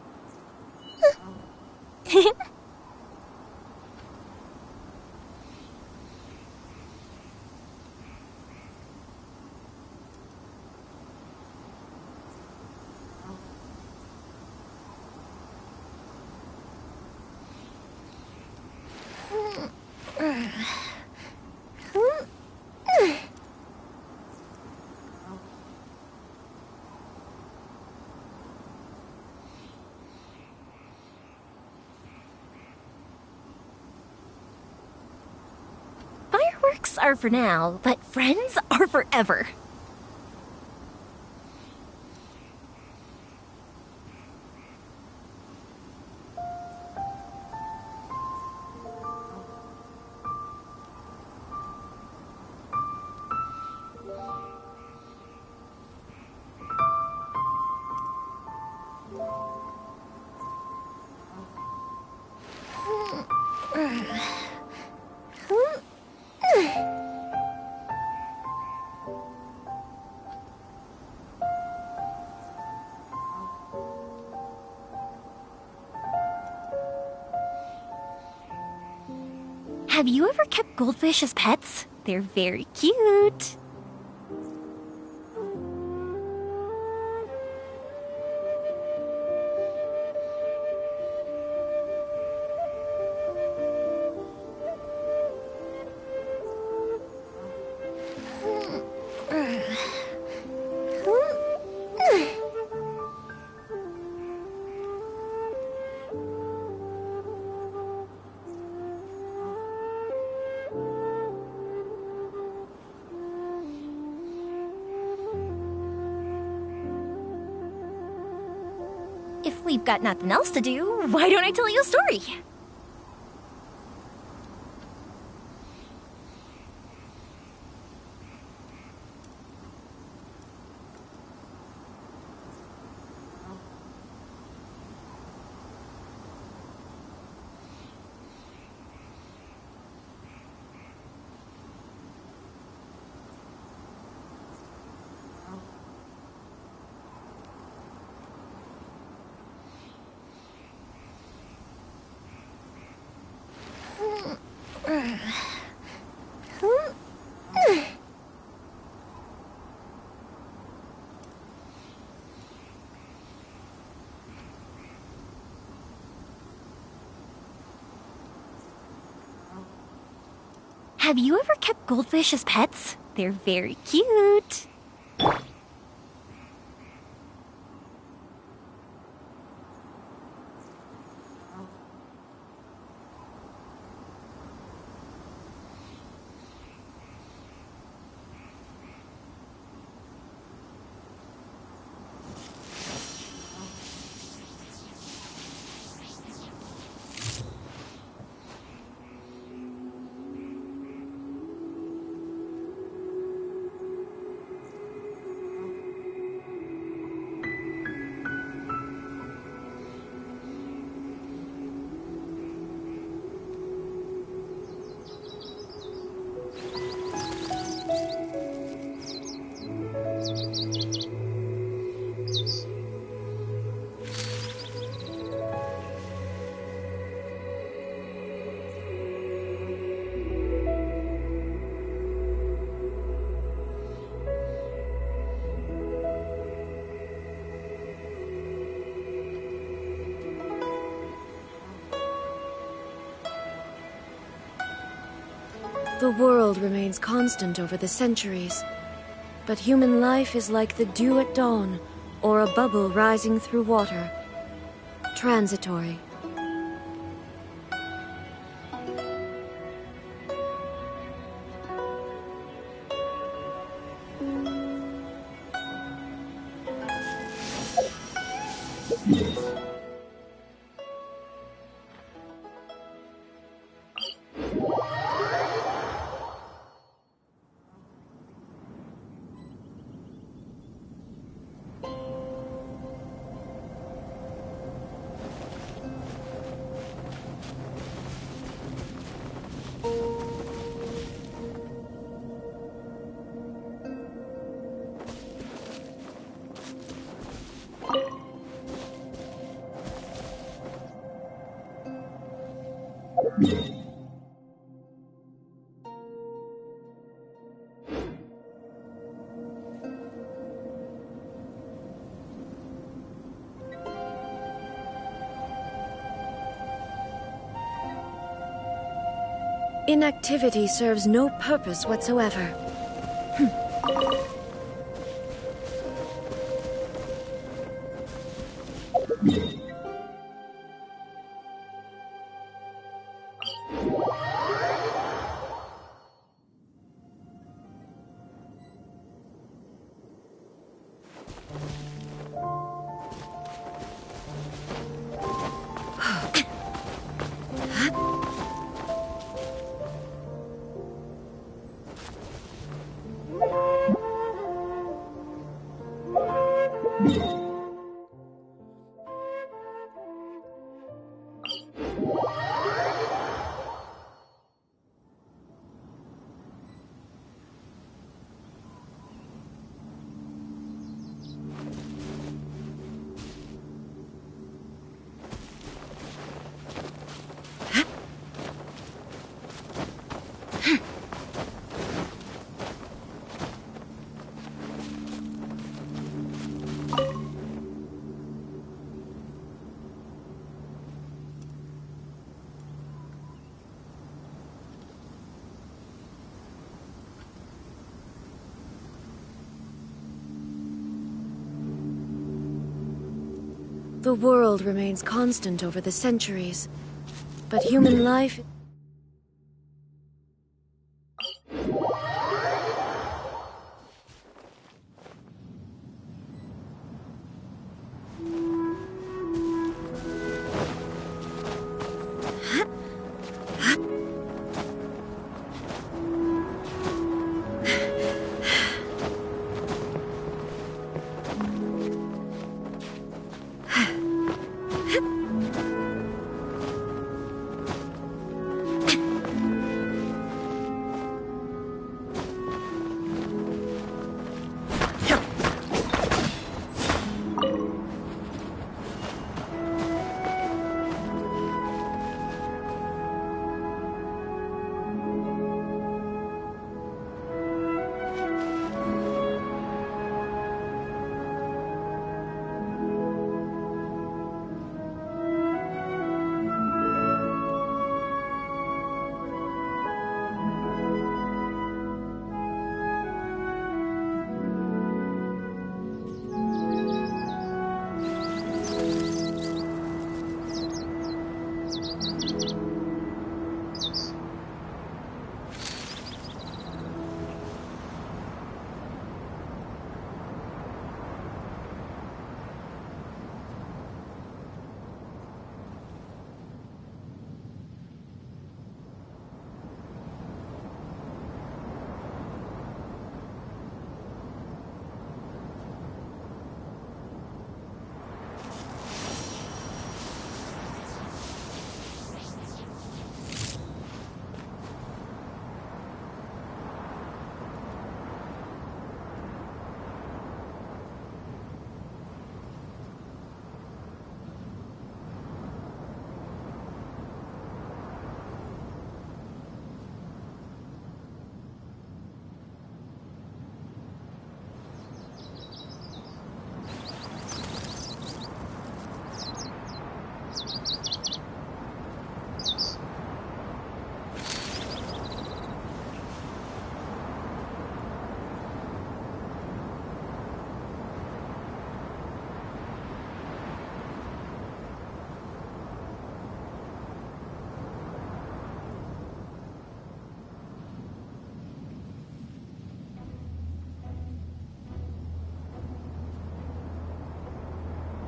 Fireworks are for now, but friends are forever. Have you ever kept goldfish as pets? They're very cute. If we've got nothing else to do, why don't I tell you a story? Have you ever kept goldfish as pets? They're very cute. The world remains constant over the centuries, but human life is like the dew at dawn, or a bubble rising through water. Transitory. Inactivity serves no purpose whatsoever. The world remains constant over the centuries, but human life...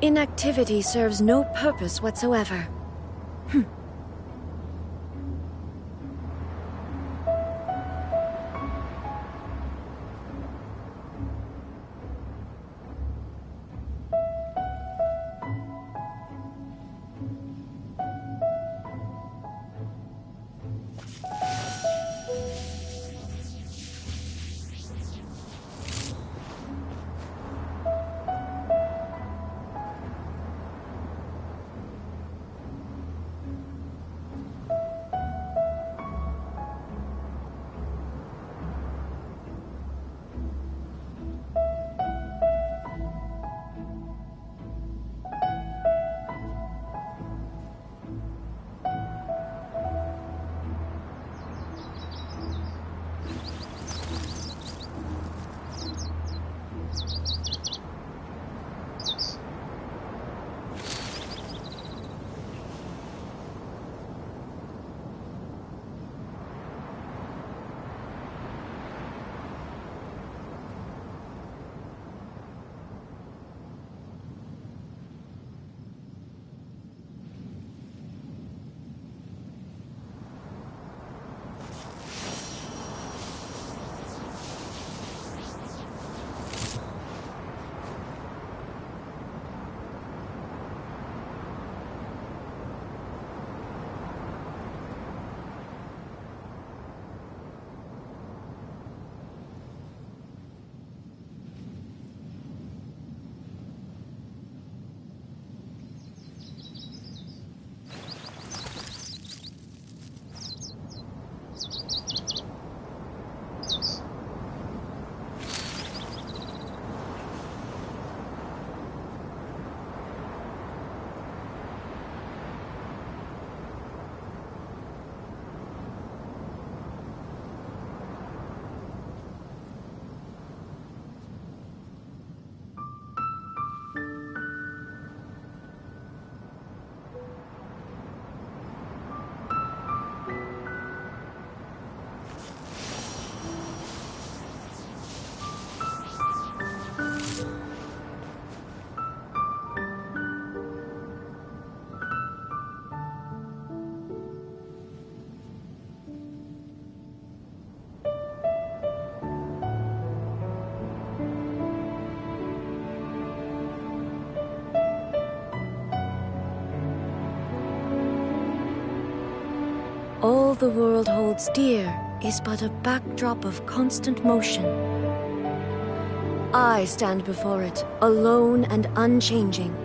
Inactivity serves no purpose whatsoever. All the world holds dear is but a backdrop of constant motion. I stand before it, alone and unchanging.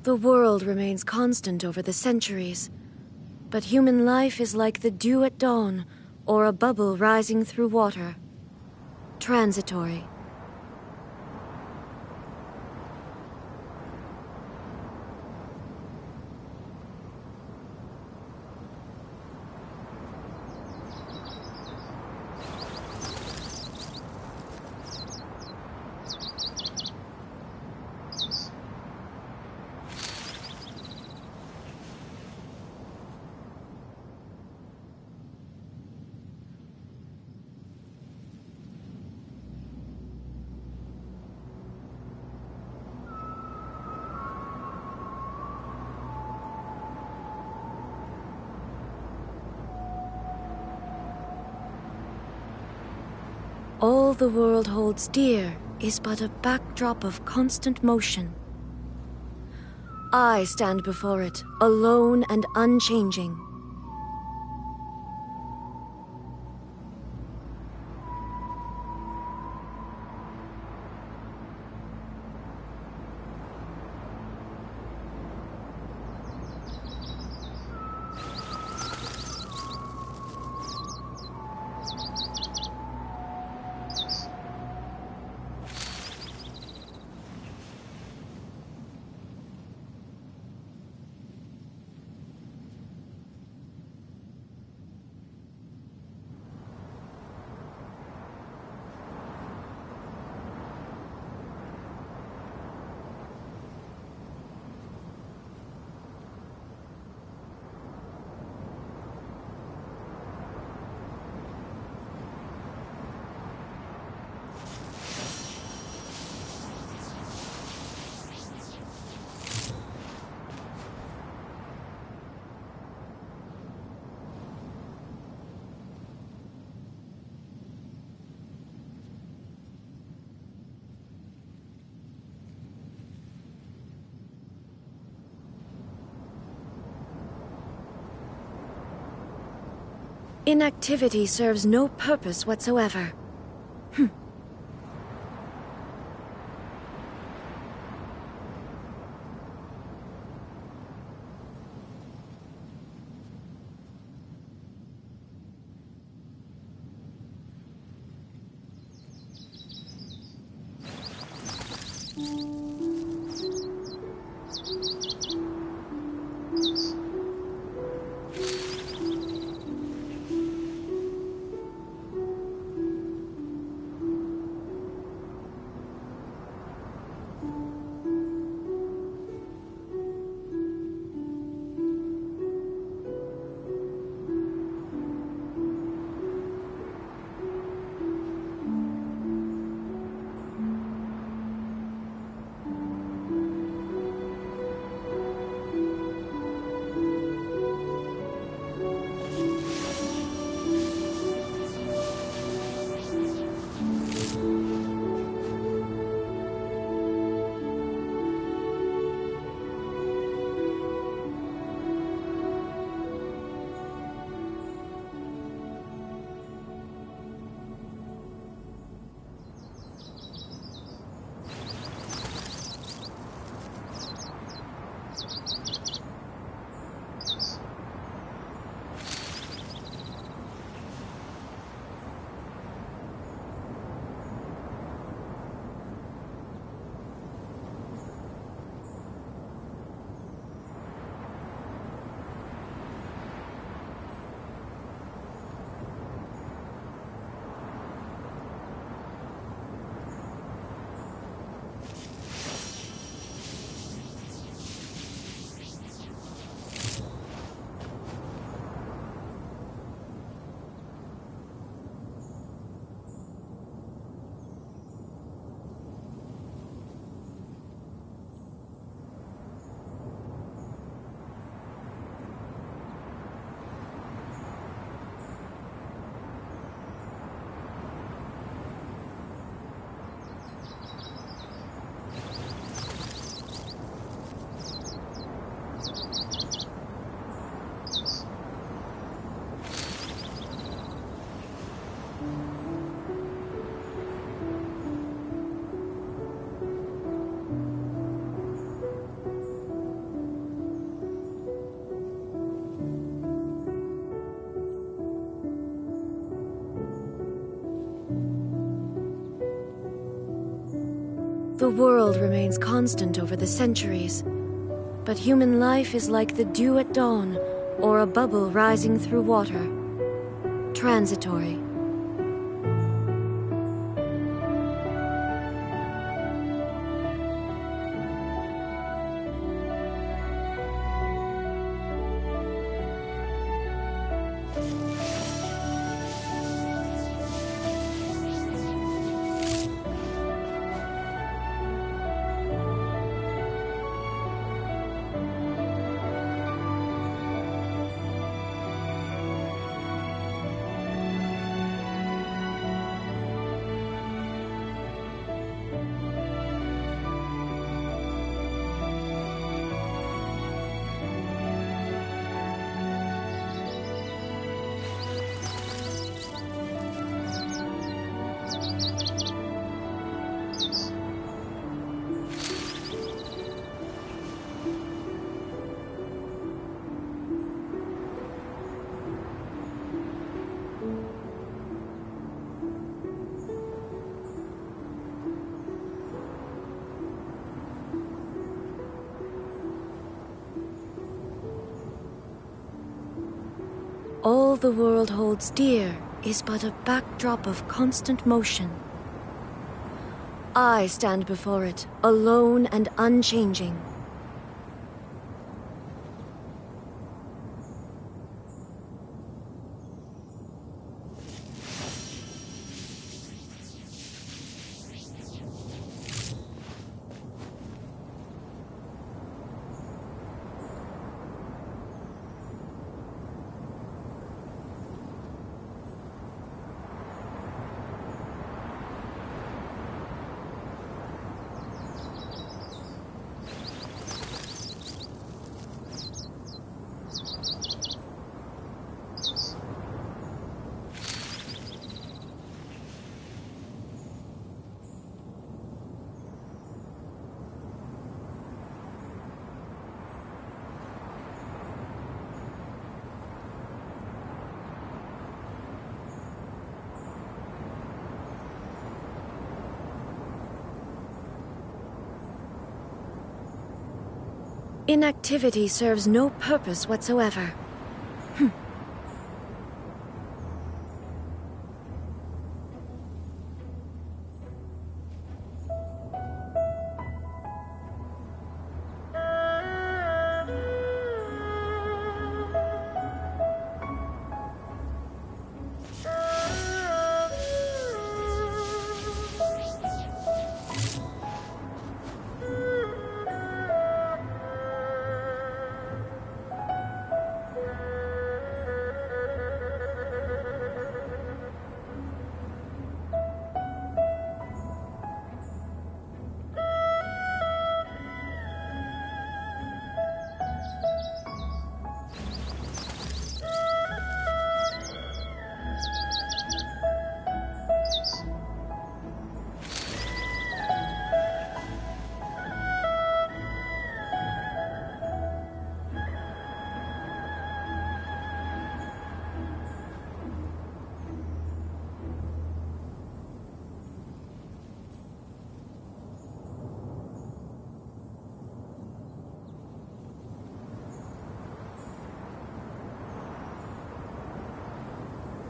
The world remains constant over the centuries, but human life is like the dew at dawn, or a bubble rising through water. Transitory. All the world holds dear is but a backdrop of constant motion. I stand before it, alone and unchanging. Inactivity serves no purpose whatsoever. The world remains constant over the centuries, but human life is like the dew at dawn, or a bubble rising through water. Transitory. All the world holds dear is but a backdrop of constant motion. I stand before it, alone and unchanging. Inactivity serves no purpose whatsoever.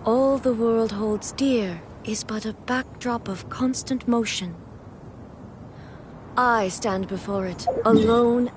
All the world holds dear is but a backdrop of constant motion. I stand before it, alone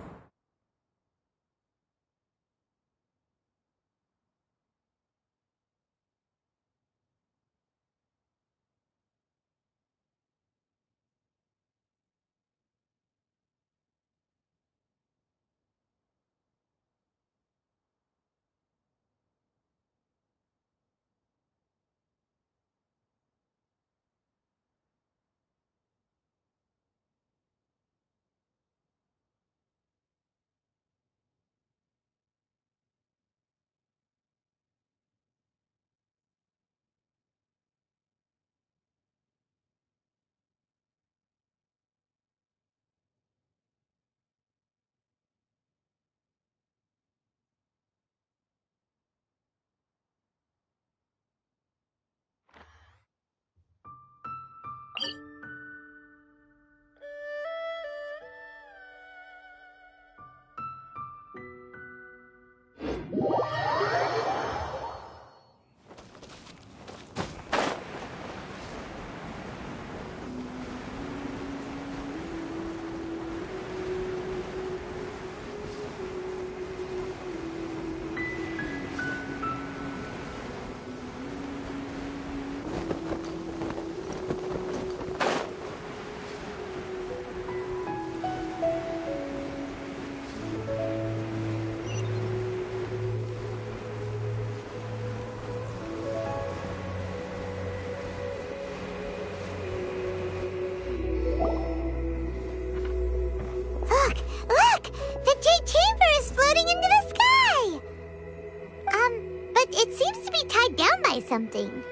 something.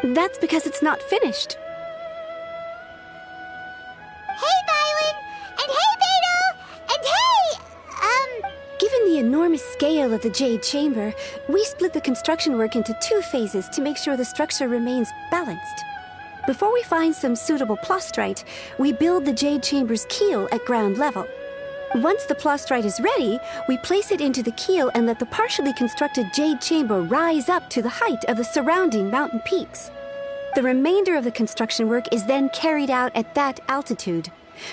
That's because it's not finished. Hey, Byron! And hey, Beto! And hey, Given the enormous scale of the Jade Chamber, we split the construction work into 2 phases to make sure the structure remains balanced. Before we find some suitable plastrite, we build the Jade Chamber's keel at ground level. Once the plastrite is ready, we place it into the keel and let the partially constructed Jade Chamber rise up to the height of the surrounding mountain peaks. The remainder of the construction work is then carried out at that altitude.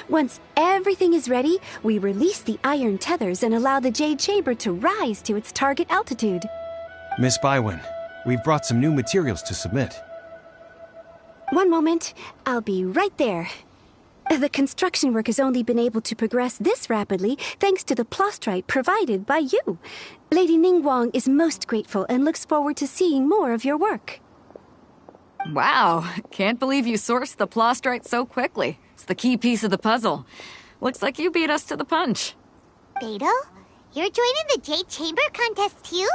Once everything is ready, we release the iron tethers and allow the Jade Chamber to rise to its target altitude. Miss Bywin, we've brought some new materials to submit. One moment, I'll be right there. The construction work has only been able to progress this rapidly thanks to the plastrite provided by you. Lady Ningguang is most grateful and looks forward to seeing more of your work. Wow, can't believe you sourced the plastrite so quickly. It's the key piece of the puzzle. Looks like you beat us to the punch. Beto, you're joining the Jade Chamber contest too?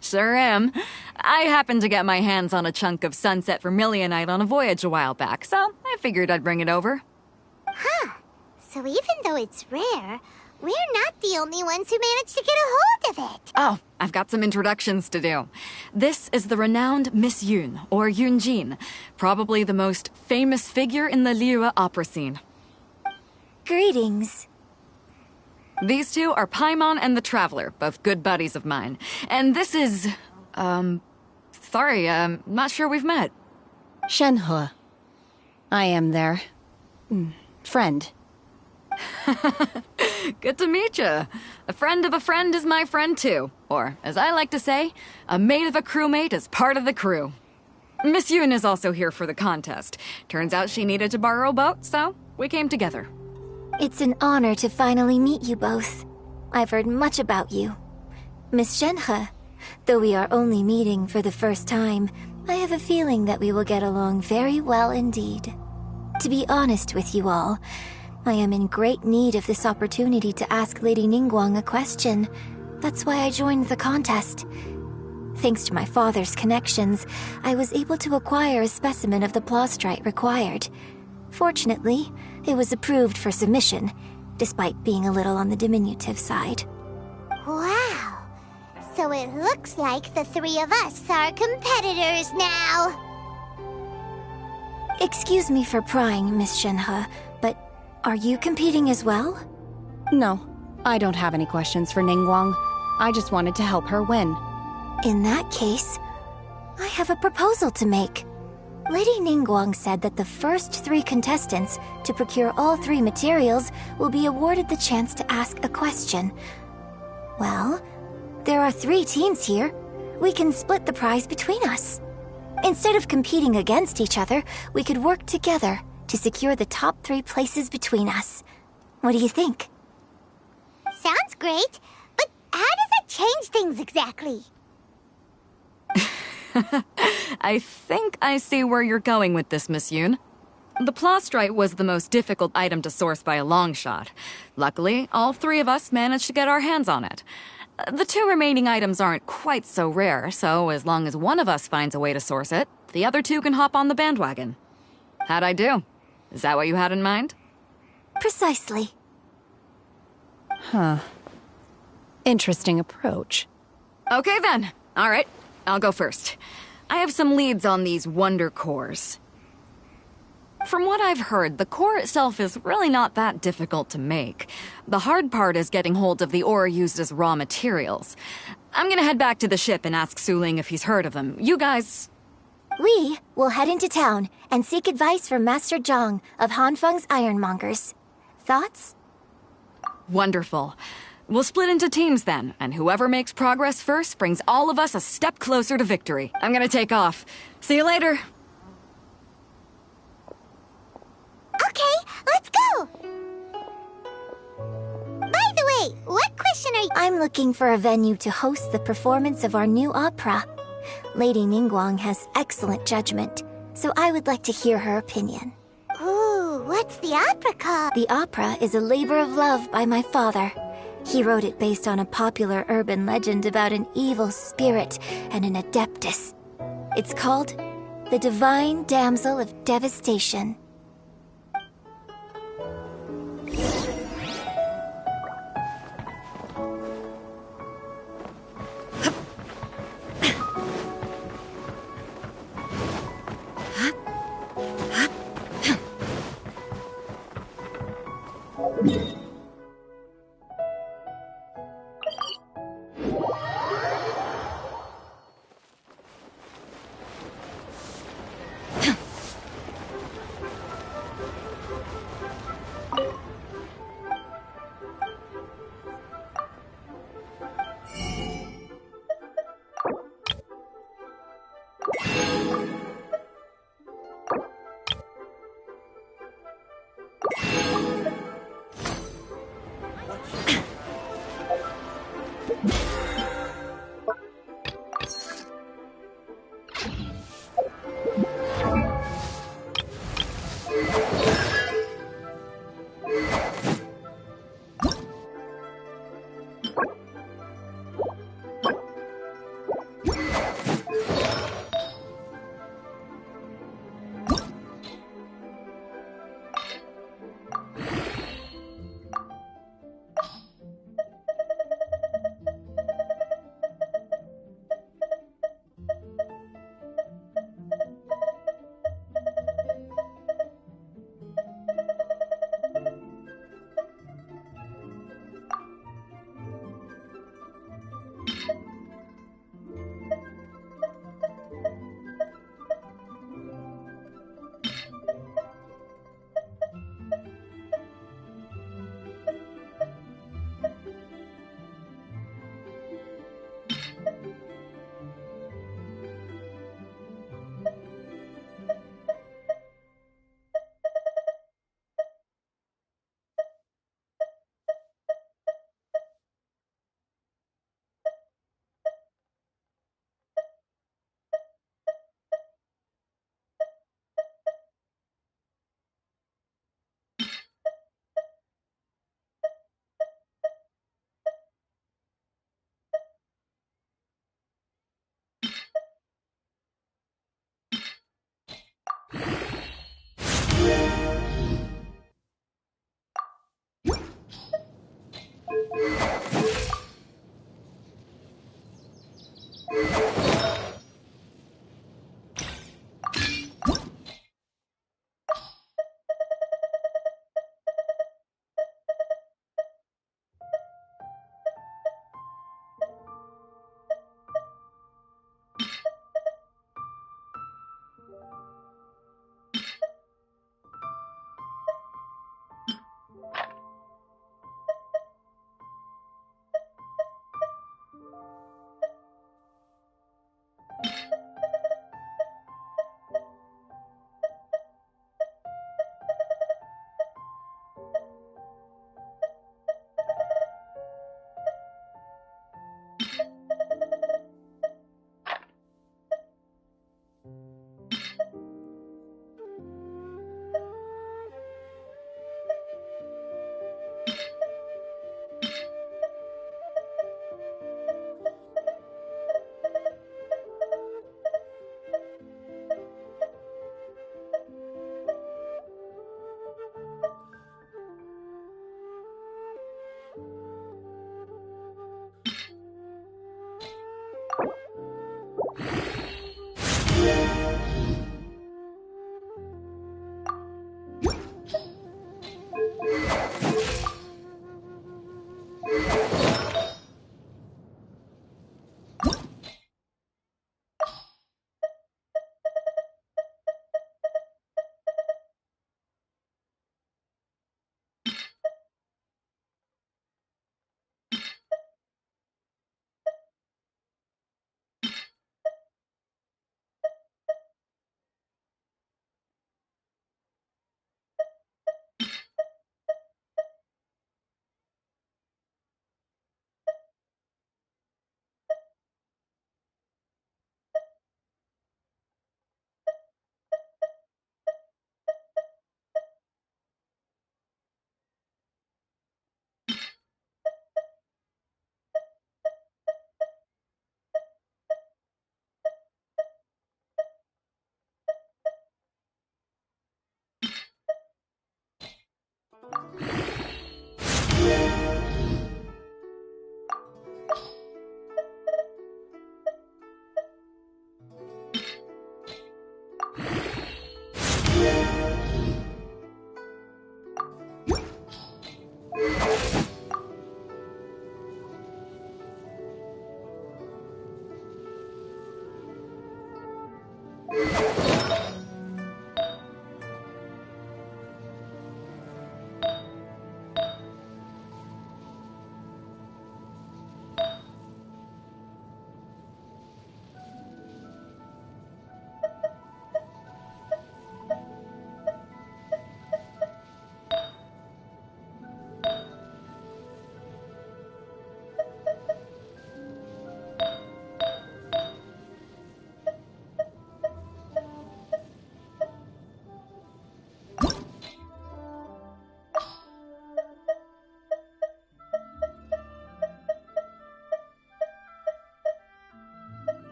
Sure am. I happened to get my hands on a chunk of sunset vermilionite on a voyage a while back, so I figured I'd bring it over. Huh. So even though it's rare, we're not the only ones who managed to get a hold of it. Oh, I've got some introductions to do. This is the renowned Miss Yun, or Yunjin, probably the most famous figure in the Liyue opera scene. Greetings. These two are Paimon and the Traveler, both good buddies of mine. And this is... sorry, not sure we've met. Shenhe. I am their... friend. Good to meet you. A friend of a friend is my friend too. Or, as I like to say, a mate of a crewmate is part of the crew. Miss Yun is also here for the contest. Turns out she needed to borrow a boat, so we came together. It's an honor to finally meet you both. I've heard much about you. Miss Shenhe, though we are only meeting for the first time, I have a feeling that we will get along very well indeed. To be honest with you all, I am in great need of this opportunity to ask Lady Ningguang a question. That's why I joined the contest. Thanks to my father's connections, I was able to acquire a specimen of the plastrite required. Fortunately, it was approved for submission, despite being a little on the diminutive side. Wow. So it looks like the 3 of us are competitors now. Excuse me for prying, Miss Shenhe, but are you competing as well? No, I don't have any questions for Ningguang. I just wanted to help her win. In that case, I have a proposal to make. Lady Ningguang said that the first 3 contestants to procure all 3 materials will be awarded the chance to ask a question. Well, there are 3 teams here. We can split the prize between us. Instead of competing against each other, we could work together to secure the top 3 places between us. What do you think? Sounds great, but how does it change things exactly? I think I see where you're going with this, Miss Yun. The plastrite was the most difficult item to source by a long shot. Luckily, all 3 of us managed to get our hands on it. The 2 remaining items aren't quite so rare, so as long as one of us finds a way to source it, the other 2 can hop on the bandwagon. How'd I do? Is that what you had in mind? Precisely. Huh. Interesting approach. Okay then. All right. I'll go first. I have some leads on these wonder cores. From what I've heard, the core itself is really not that difficult to make. The hard part is getting hold of the ore used as raw materials. I'm gonna head back to the ship and ask Su Ling if he's heard of them. You guys... We will head into town and seek advice from Master Zhang of Hanfeng's Ironmongers. Thoughts? Wonderful. We'll split into teams then, and whoever makes progress first brings all of us a step closer to victory. I'm gonna take off. See you later. Okay, let's go! By the way, what question are you... I'm looking for a venue to host the performance of our new opera. Lady Ningguang has excellent judgment, so I would like to hear her opinion. Ooh, what's the opera called? The opera is a labor of love by my father. He wrote it based on a popular urban legend about an evil spirit and an adeptus. It's called The Divine Damsel of Devastation.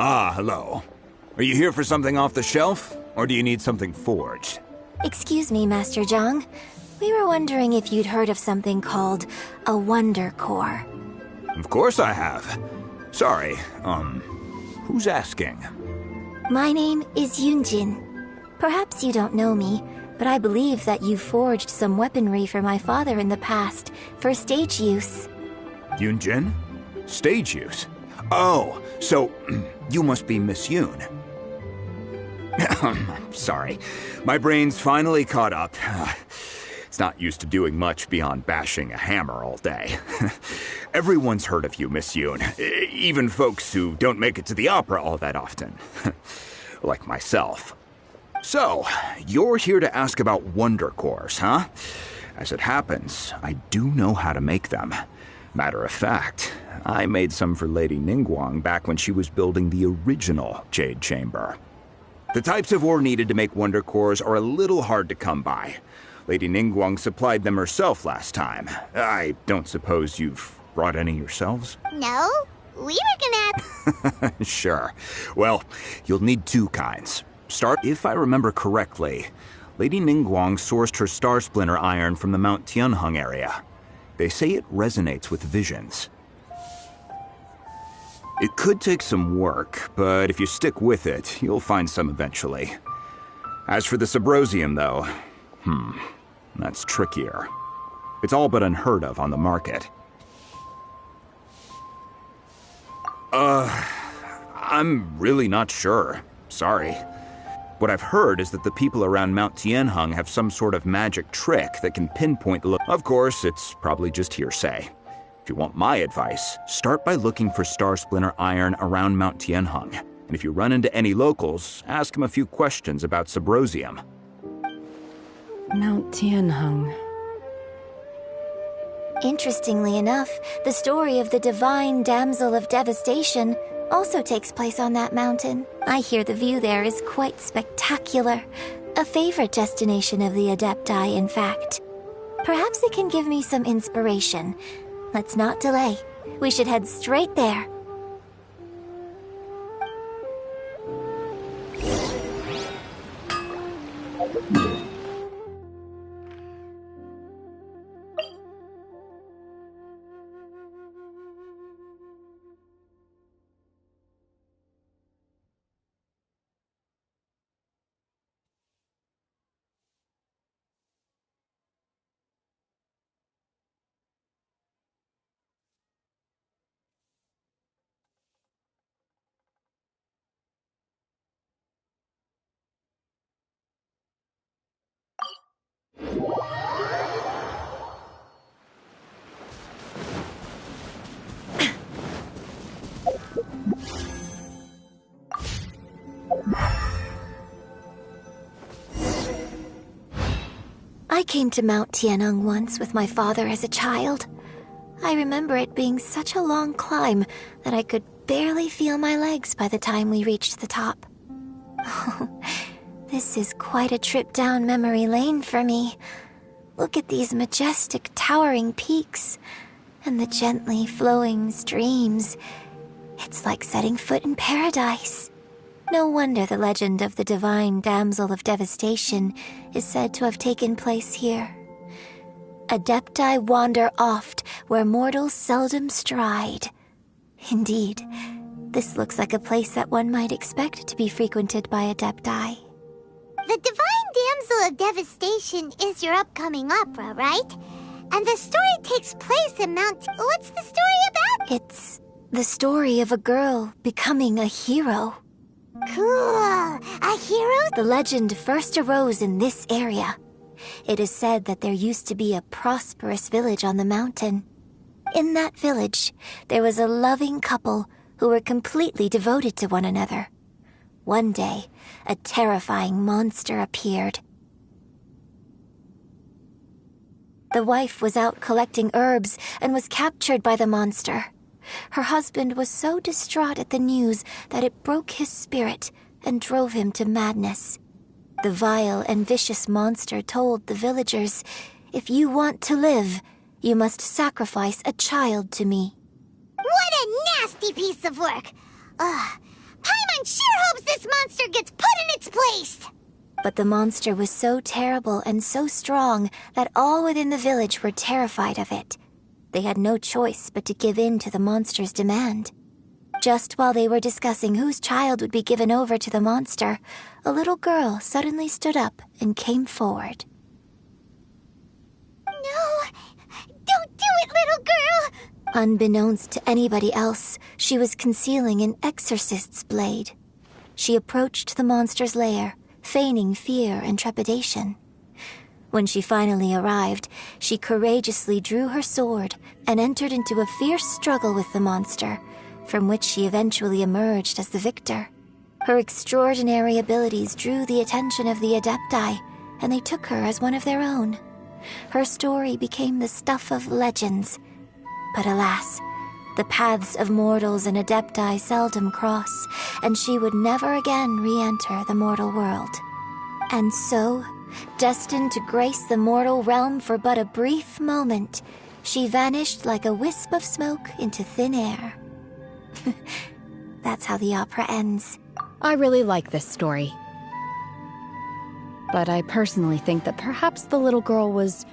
Ah, hello. Are you here for something off the shelf, or do you need something forged? Excuse me, Master Zhang. We were wondering if you'd heard of something called a Wonder Core. Of course I have. Sorry, who's asking? My name is Yunjin. Perhaps you don't know me, but I believe that you forged some weaponry for my father in the past, for stage use. Yunjin? Stage use? Oh, so you must be Miss Yoon. Sorry, my brain's finally caught up. It's not used to doing much beyond bashing a hammer all day. Everyone's heard of you, Miss Yoon. Even folks who don't make it to the opera all that often. Like myself. So, you're here to ask about Wonder Cores, huh? As it happens, I do know how to make them. Matter of fact, I made some for Lady Ningguang back when she was building the original Jade Chamber. The types of ore needed to make Wonder Cores are a little hard to come by. Lady Ningguang supplied them herself last time. I don't suppose you've brought any yourselves? No, we were gonna... Sure. Well, you'll need two kinds. If I remember correctly, Lady Ningguang sourced her Star Splinter iron from the Mount Tianheng area. They say it resonates with visions. It could take some work, but if you stick with it, you'll find some eventually. As for the Subrosium, though, that's trickier. It's all but unheard of on the market. I'm really not sure. Sorry. What I've heard is that the people around Mount Tianheng have some sort of magic trick that can pinpoint the Of course, it's probably just hearsay. If you want my advice, start by looking for Star Splinter iron around Mount Tianheng. And if you run into any locals, ask them a few questions about Subrosium. Mount Tianheng. Interestingly enough, the story of the divine damsel of devastation also takes place on that mountain. I hear the view there is quite spectacular. A favorite destination of the Adepti, in fact. Perhaps it can give me some inspiration. Let's not delay. We should head straight there. I came to Mount Tianheng once with my father as a child. I remember it being such a long climb that I could barely feel my legs by the time we reached the top. Oh, this is quite a trip down memory lane for me. Look at these majestic, towering peaks and the gently flowing streams. It's like setting foot in paradise. No wonder the legend of the divine damsel of devastation is said to have taken place here. Adepti wander oft where mortals seldom stride. Indeed, this looks like a place that one might expect to be frequented by Adepti. The divine damsel of devastation is your upcoming opera, right? And the story takes place in Mount... What's the story about? It's the story of a girl becoming a hero. Cool. A hero? The legend first arose in this area. It is said that there used to be a prosperous village on the mountain. In that village, there was a loving couple who were completely devoted to one another. One day, a terrifying monster appeared. The wife was out collecting herbs and was captured by the monster. Her husband was so distraught at the news that it broke his spirit and drove him to madness. The vile and vicious monster told the villagers, "If you want to live, you must sacrifice a child to me." What a nasty piece of work! Paimon sure hopes this monster gets put in its place! But the monster was so terrible and so strong that all within the village were terrified of it. They had no choice but to give in to the monster's demand. Just while they were discussing whose child would be given over to the monster, a little girl suddenly stood up and came forward. No! Don't do it, little girl! Unbeknownst to anybody else, she was concealing an exorcist's blade. She approached the monster's lair, feigning fear and trepidation. When she finally arrived, she courageously drew her sword and entered into a fierce struggle with the monster, from which she eventually emerged as the victor. Her extraordinary abilities drew the attention of the Adepti, and they took her as one of their own. Her story became the stuff of legends. But alas, the paths of mortals and Adepti seldom cross, and she would never again re-enter the mortal world. And so, destined to grace the mortal realm for but a brief moment, she vanished like a wisp of smoke into thin air. That's how the opera ends. I really like this story. But I personally think that perhaps the little girl was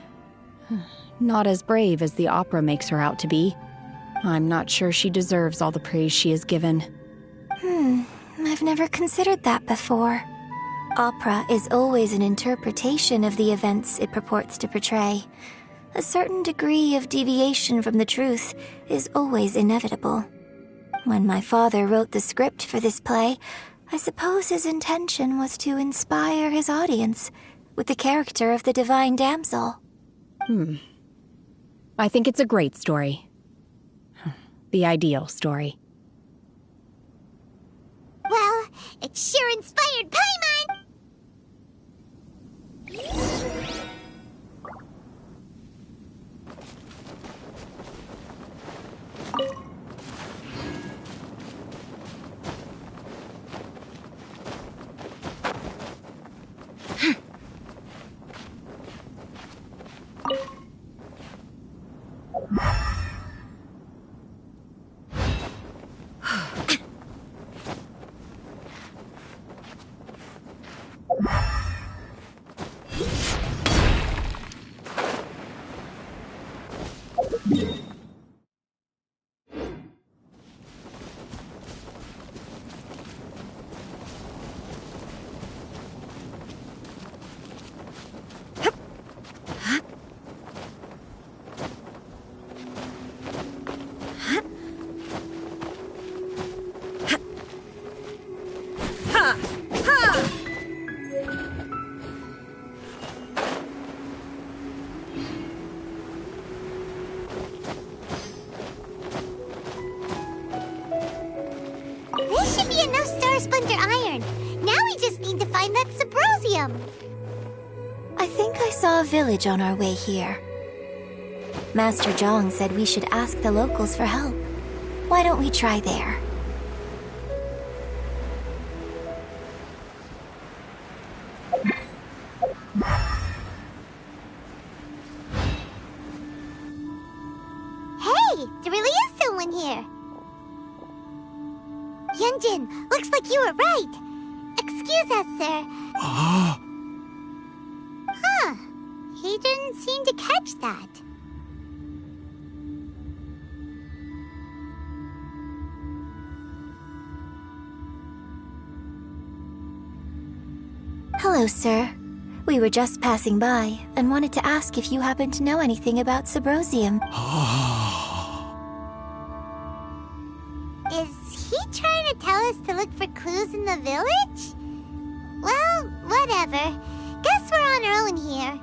not as brave as the opera makes her out to be. I'm not sure she deserves all the praise she is given. I've never considered that before. Opera is always an interpretation of the events it purports to portray. A certain degree of deviation from the truth is always inevitable. When my father wrote the script for this play, I suppose his intention was to inspire his audience with the character of the divine damsel. I think it's a great story. The ideal story. Well, it sure inspired Paimon! This should be enough Star Splinter iron. Now we just need to find that Subrosium. I think I saw a village on our way here. Master Zhang said we should ask the locals for help. Why don't we try there? Hey, there really is someone here. Yunjin, looks like you were right. Excuse us, sir. Huh. He didn't seem to catch that. Hello, sir. We were just passing by and wanted to ask if you happen to know anything about Subrosium. Is he trying to tell us to look for clues in the village? Well, whatever. Guess we're on our own here.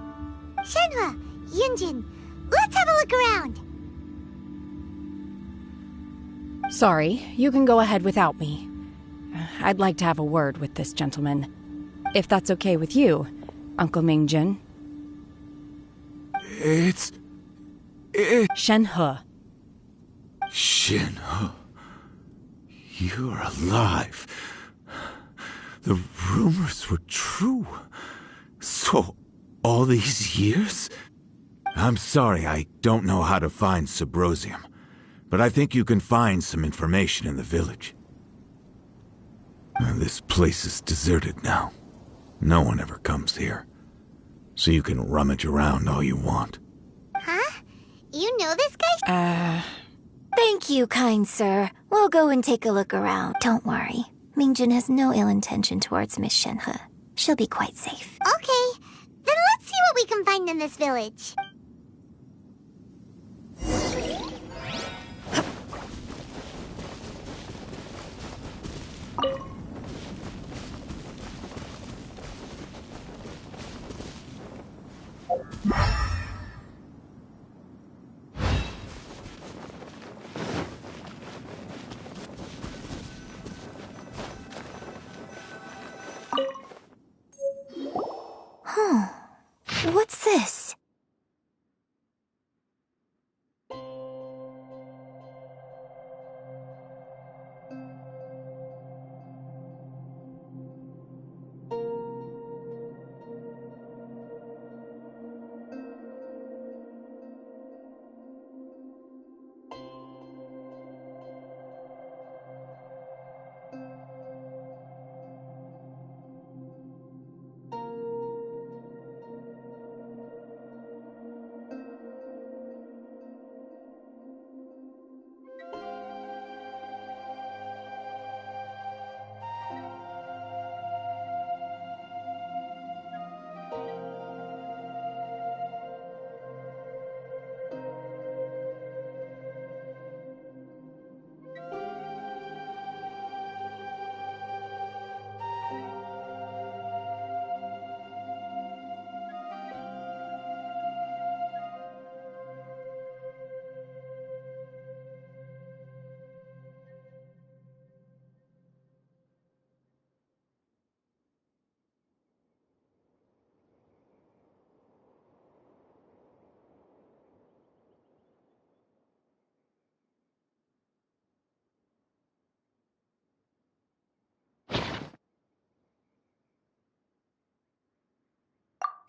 Shenhua, Yunjin, let's have a look around. Sorry, you can go ahead without me. I'd like to have a word with this gentleman. If that's okay with you, Uncle Mingjin. It's... Shenhe. Shenhe. You're alive. The rumors were true. So, all these years? I'm sorry, I don't know how to find Subrosium, but I think you can find some information in the village. This place is deserted now. No one ever comes here, so you can rummage around all you want. Huh? You know this guy? Thank you, kind sir. We'll go and take a look around. Don't worry. Mingjin has no ill intention towards Miss Shenhe. She'll be quite safe. Okay, then let's see what we can find in this village. Huh. What's this?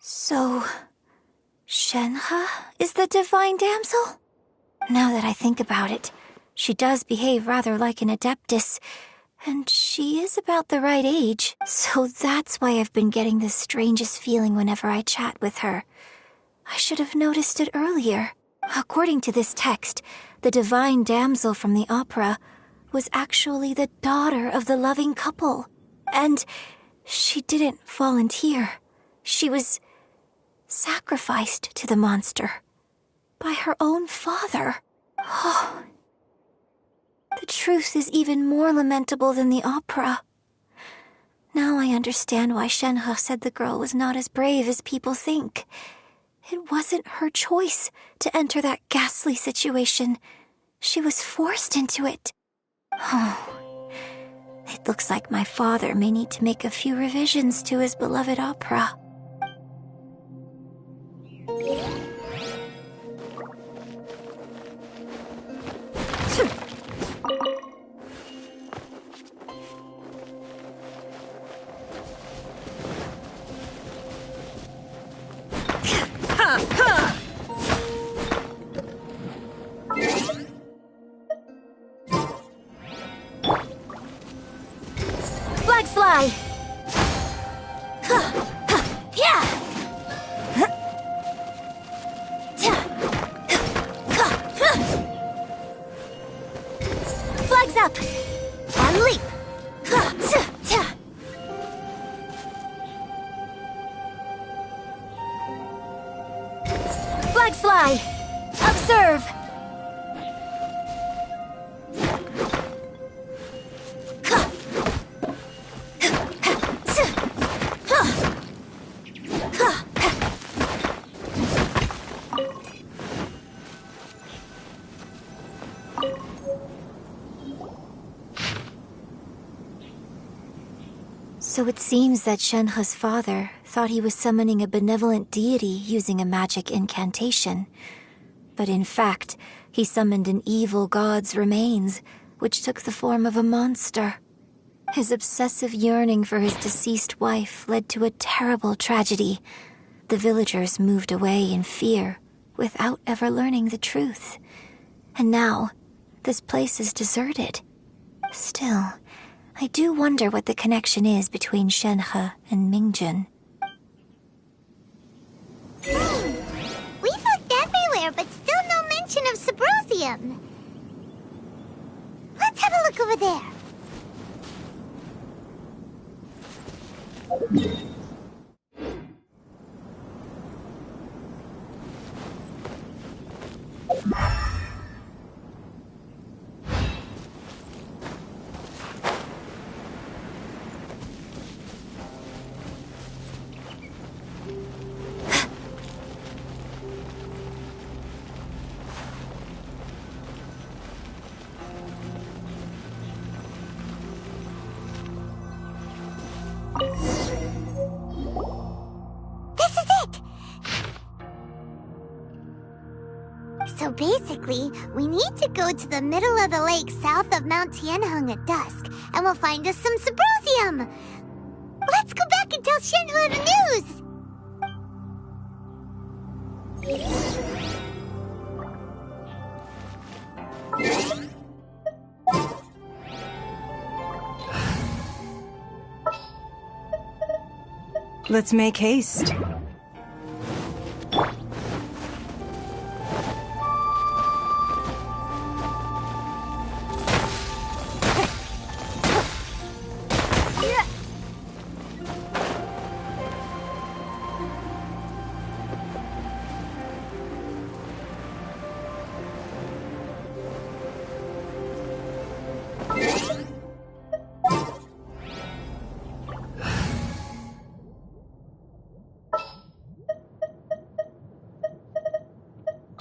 So, Shenhe is the divine damsel? Now that I think about it, she does behave rather like an adeptus, and she is about the right age, so that's why I've been getting the strangest feeling whenever I chat with her. I should have noticed it earlier. According to this text, the divine damsel from the opera was actually the daughter of the loving couple. And she didn't volunteer. She was sacrificed to the monster by her own father. Oh, the truth is even more lamentable than the opera. Now I understand why Shenhe said the girl was not as brave as people think. It wasn't her choice to enter that ghastly situation. She was forced into it. Oh, it looks like my father may need to make a few revisions to his beloved opera. Flag fly! Flags up! And leap! Flag fly! Observe! So it seems that Shenhe's father thought he was summoning a benevolent deity using a magic incantation. But in fact, he summoned an evil god's remains, which took the form of a monster. His obsessive yearning for his deceased wife led to a terrible tragedy. The villagers moved away in fear, without ever learning the truth. And now, this place is deserted. Still, I do wonder what the connection is between Shenhe and Mingjun. We've looked everywhere, but still no mention of Subrosium. Let's have a look over there. This is it! So basically, we need to go to the middle of the lake south of Mount Tianheng at dusk, and we'll find us some Subrosium! Let's go back and tell Shenhe the news! Let's make haste.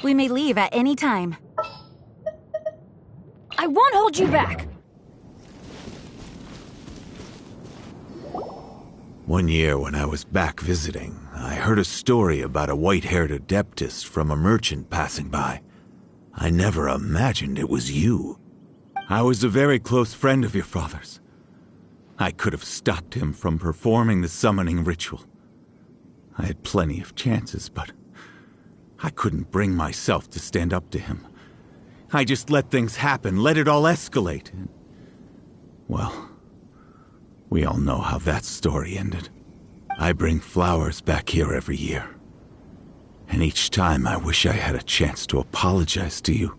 We may leave at any time. I won't hold you back! One year when I was back visiting, I heard a story about a white-haired adeptus from a merchant passing by. I never imagined it was you. I was a very close friend of your father's. I could have stopped him from performing the summoning ritual. I had plenty of chances, but I couldn't bring myself to stand up to him. I just let things happen, let it all escalate. Well, we all know how that story ended. I bring flowers back here every year. And each time I wish I had a chance to apologize to you.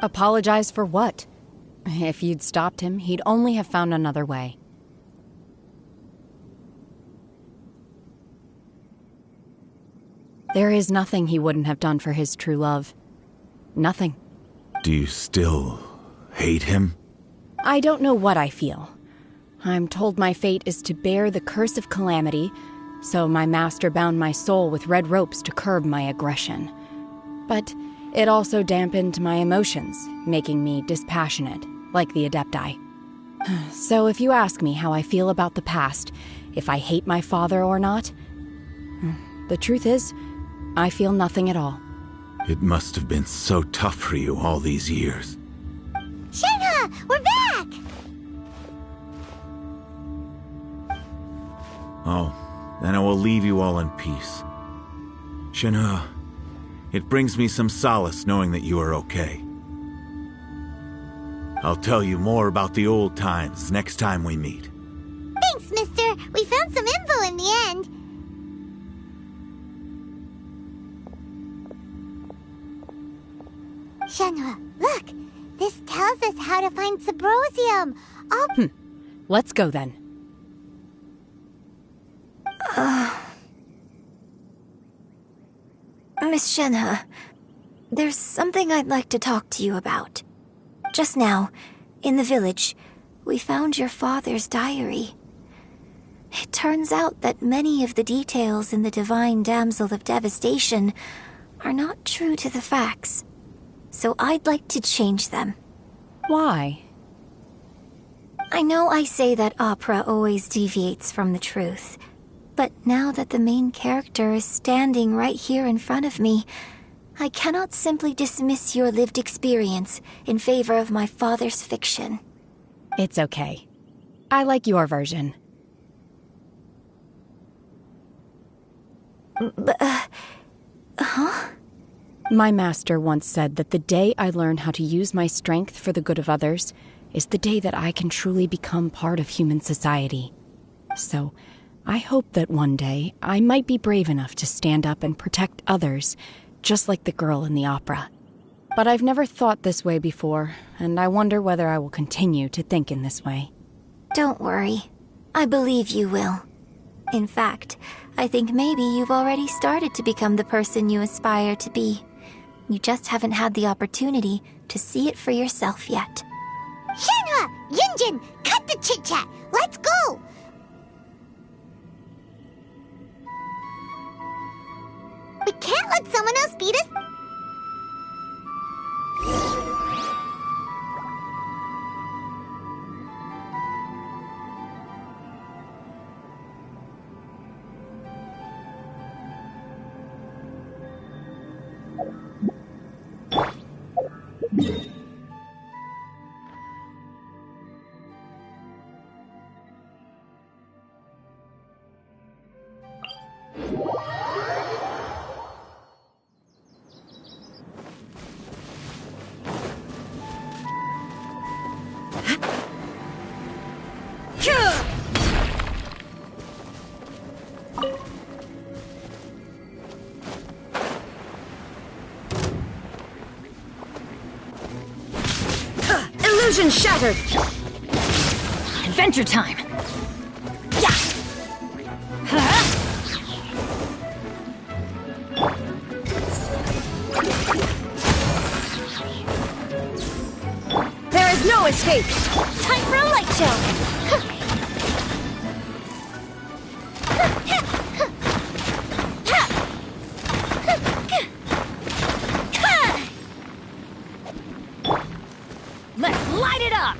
Apologize for what? If you'd stopped him, he'd only have found another way. There is nothing he wouldn't have done for his true love. Nothing. Do you still hate him? I don't know what I feel. I'm told my fate is to bear the curse of calamity, so my master bound my soul with red ropes to curb my aggression. But it also dampened my emotions, making me dispassionate, like the Adepti. So if you ask me how I feel about the past, if I hate my father or not, the truth is, I feel nothing at all. It must have been so tough for you all these years. Shenhe, we're back! Oh, then I will leave you all in peace. Shenhe, it brings me some solace knowing that you are okay. I'll tell you more about the old times next time we meet. Thanks, mister. We found some info in the end. Shenhe, look! This tells us how to find Sybrosium. Let's go then. Miss Shenhe, there's something I'd like to talk to you about. Just now, in the village, we found your father's diary. It turns out that many of the details in the Divine Damsel of Devastation are not true to the facts. So I'd like to change them. Why? I know I say that opera always deviates from the truth, but now that the main character is standing right here in front of me, I cannot simply dismiss your lived experience in favor of my father's fiction. It's okay. I like your version. Huh? My master once said that the day I learn how to use my strength for the good of others is the day that I can truly become part of human society. So, I hope that one day I might be brave enough to stand up and protect others, just like the girl in the opera. But I've never thought this way before, and I wonder whether I will continue to think in this way. Don't worry. I believe you will. In fact, I think maybe you've already started to become the person you aspire to be. You just haven't had the opportunity to see it for yourself yet. Shenhe! Yunjin! Cut the chit-chat! Let's go! We can't let someone else beat us! Illusion shattered! Adventure time! There is no escape! Time for a light show! Let's light it up!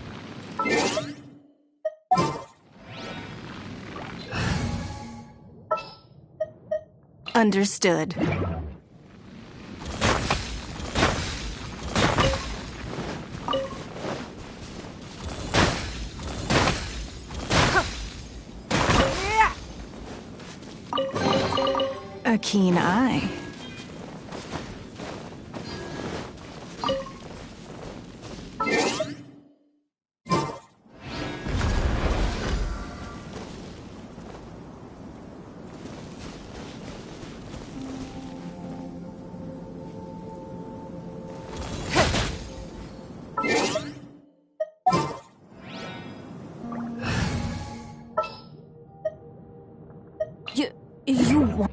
Understood. A keen eye. You want...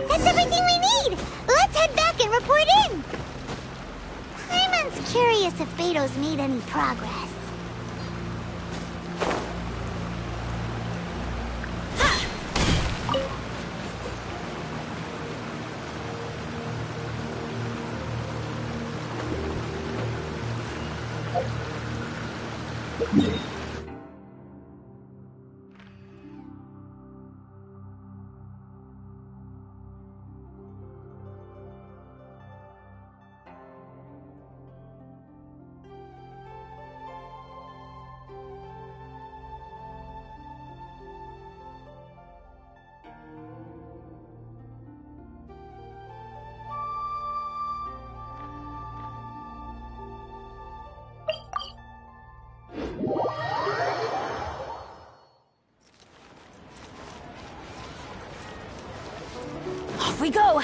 That's everything we need! Let's head back and report in! Paimon's curious if Beto's made any progress. Off we go!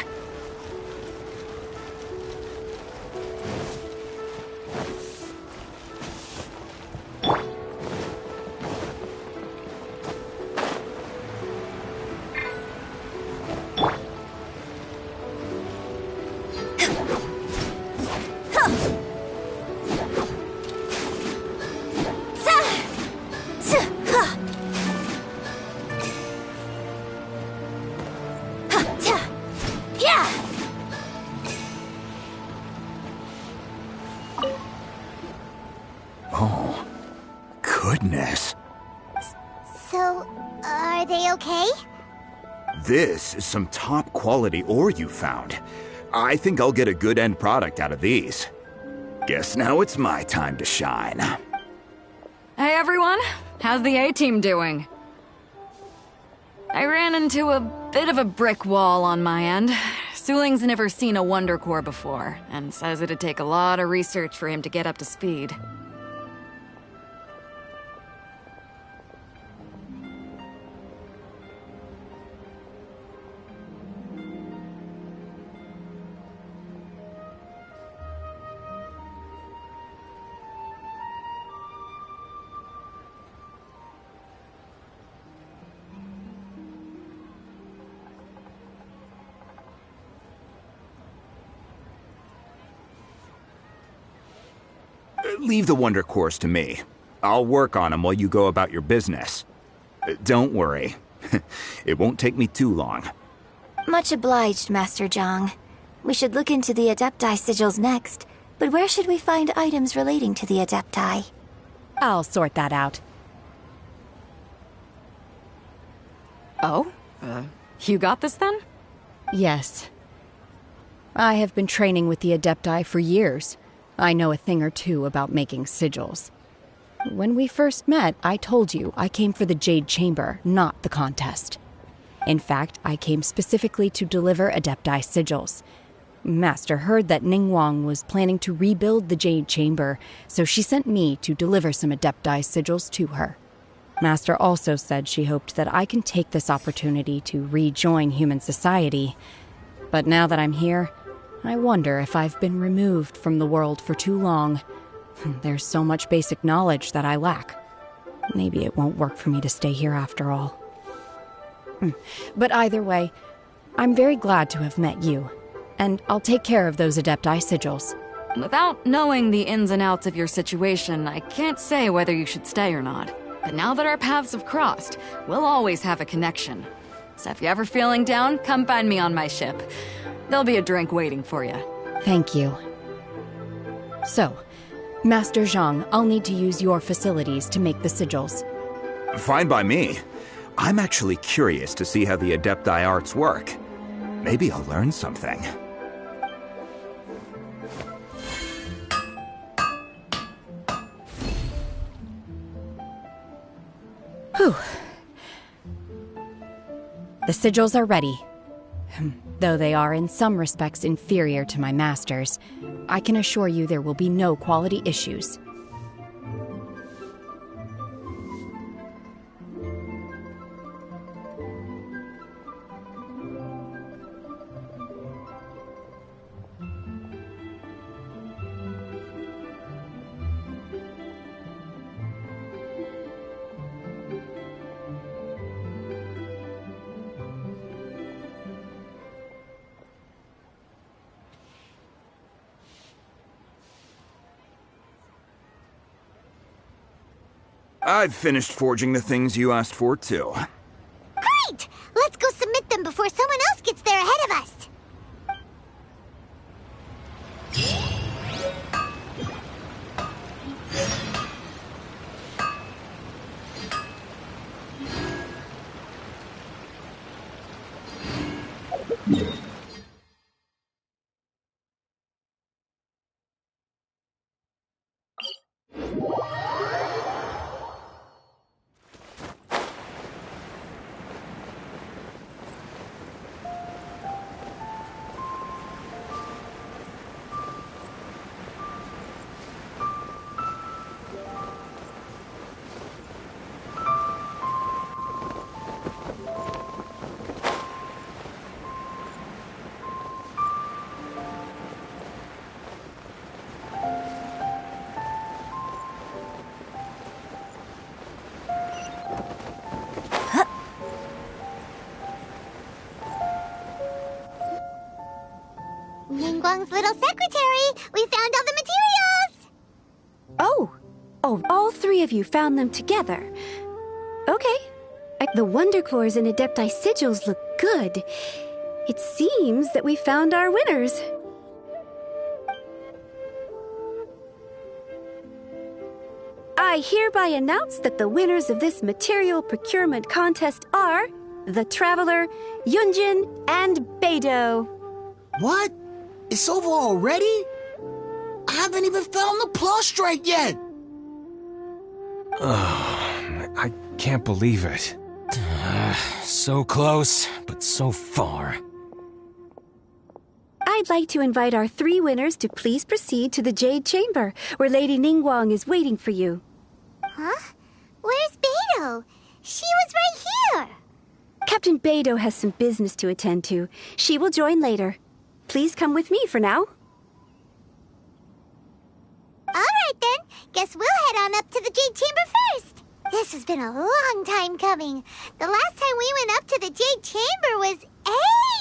Oh, goodness. So, are they okay? This is some top quality ore you found. I think I'll get a good end product out of these. Guess now it's my time to shine. Hey everyone, how's the A-team doing? I ran into a bit of a brick wall on my end. Suling's never seen a Wonder Core before, and says it'd take a lot of research for him to get up to speed. Leave the Wonder Cores to me. I'll work on them while you go about your business. Don't worry. It won't take me too long. Much obliged, Master Zhang. We should look into the Adepti sigils next, but where should we find items relating to the Adepti? I'll sort that out. Oh? You got this then? Yes. I have been training with the Adepti for years. I know a thing or two about making sigils. When we first met, I told you I came for the Jade Chamber, not the contest. In fact, I came specifically to deliver Adepti sigils. Master heard that Ningguang was planning to rebuild the Jade Chamber, so she sent me to deliver some Adepti sigils to her. Master also said she hoped that I can take this opportunity to rejoin human society. But now that I'm here, I wonder if I've been removed from the world for too long. There's so much basic knowledge that I lack. Maybe it won't work for me to stay here after all. But either way, I'm very glad to have met you, and I'll take care of those Adepti sigils. Without knowing the ins and outs of your situation, I can't say whether you should stay or not. But now that our paths have crossed, we'll always have a connection. So if you're ever feeling down, come find me on my ship. There'll be a drink waiting for you. Thank you. So, Master Zhang, I'll need to use your facilities to make the sigils. Fine by me. I'm actually curious to see how the Adepti arts work. Maybe I'll learn something. Whew. The sigils are ready. Though they are in some respects inferior to my master's, I can assure you there will be no quality issues. I've finished forging the things you asked for, too. Great! Let's go submit them before someone else gets there ahead of us. Ningguang's little secretary! We found all the materials! Oh, all three of you found them together. Okay. The Wonder Cores and Adepti sigils look good. It seems that we found our winners. I hereby announce that the winners of this material procurement contest are the Traveler, Yunjin, and Beidou. What? It's over already? I haven't even found the Plostrite yet! I can't believe it. So close, but so far. I'd like to invite our three winners to please proceed to the Jade Chamber, where Lady Ningguang is waiting for you. Huh? Where's Beidou? She was right here! Captain Beidou has some business to attend to. She will join later. Please come with me for now. Alright then, guess we'll head on up to the Jade Chamber first. This has been a long time coming. The last time we went up to the Jade Chamber was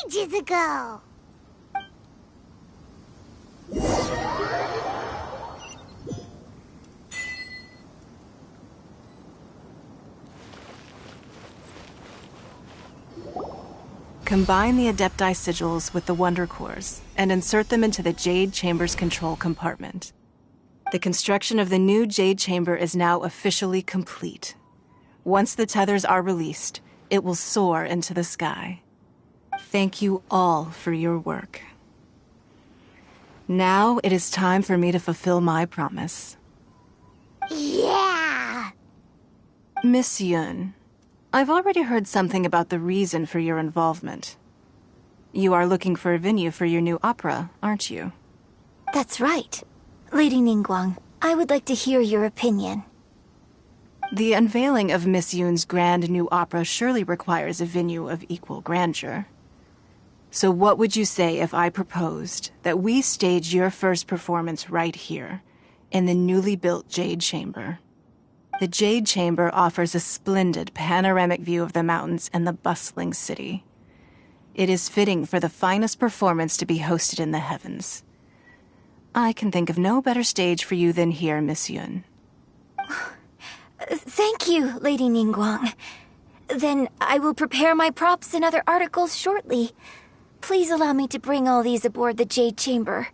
ages ago. Combine the Adepti sigils with the Wonder Cores and insert them into the Jade Chamber's control compartment. The construction of the new Jade Chamber is now officially complete. Once the tethers are released, it will soar into the sky. Thank you all for your work. Now it is time for me to fulfill my promise. Yeah! Miss Yun, I've already heard something about the reason for your involvement. You are looking for a venue for your new opera, aren't you? That's right. Lady Ningguang, I would like to hear your opinion. The unveiling of Miss Yun's grand new opera surely requires a venue of equal grandeur. So what would you say if I proposed that we stage your first performance right here, in the newly built Jade Chamber? The Jade Chamber offers a splendid panoramic view of the mountains and the bustling city. It is fitting for the finest performance to be hosted in the heavens. I can think of no better stage for you than here, Miss Yun. Thank you, Lady Ningguang. Then I will prepare my props and other articles shortly. Please allow me to bring all these aboard the Jade Chamber.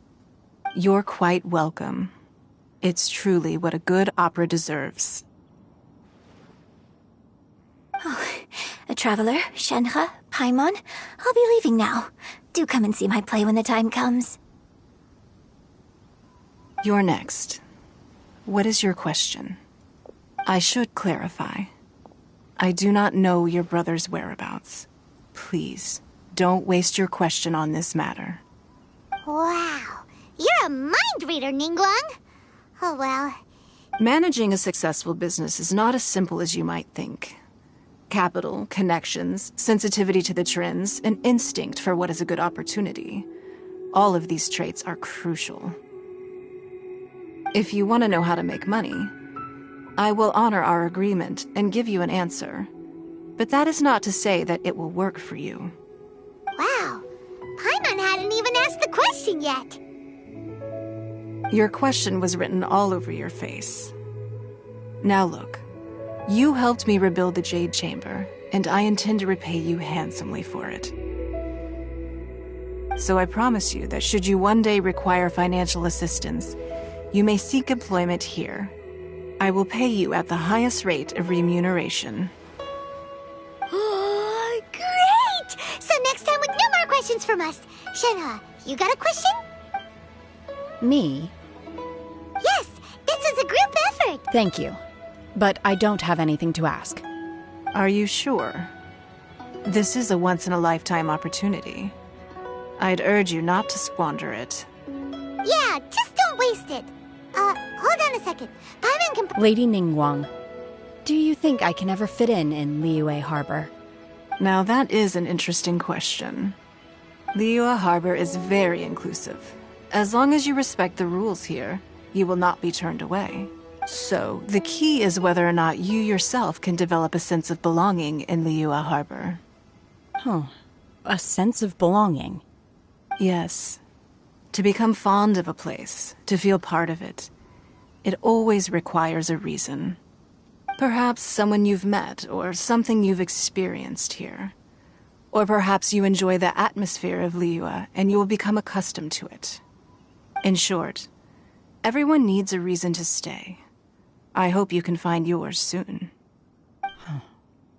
You're quite welcome. It's truly what a good opera deserves. A traveler, Shenhe, Paimon, I'll be leaving now. Do come and see my play when the time comes. You're next. What is your question? I should clarify. I do not know your brother's whereabouts. Please, don't waste your question on this matter. Wow, you're a mind reader, Ningguang. Oh well. Managing a successful business is not as simple as you might think. Capital, connections, sensitivity to the trends, and instinct for what is a good opportunity. All of these traits are crucial. If you want to know how to make money, I will honor our agreement and give you an answer. But that is not to say that it will work for you. Wow, Paimon hadn't even asked the question yet. Your question was written all over your face. Now look, you helped me rebuild the Jade Chamber, and I intend to repay you handsomely for it. So I promise you that should you one day require financial assistance, you may seek employment here. I will pay you at the highest rate of remuneration. Oh, great! So next time with no more questions from us. Shenhe, you got a question? Me? Yes, this is a group effort. Thank you. But I don't have anything to ask. Are you sure? This is a once-in-a-lifetime opportunity. I'd urge you not to squander it. Yeah, just don't waste it. Hold on a second. Paimon can... Lady Ningguang, do you think I can ever fit in Liyue Harbor? Now that is an interesting question. Liyue Harbor is very inclusive. As long as you respect the rules here, you will not be turned away. So, the key is whether or not you yourself can develop a sense of belonging in Liyue Harbor. Huh. A sense of belonging? Yes. To become fond of a place, to feel part of it, it always requires a reason. Perhaps someone you've met, or something you've experienced here. Or perhaps you enjoy the atmosphere of Liyue, and you will become accustomed to it. In short, everyone needs a reason to stay. I hope you can find yours soon.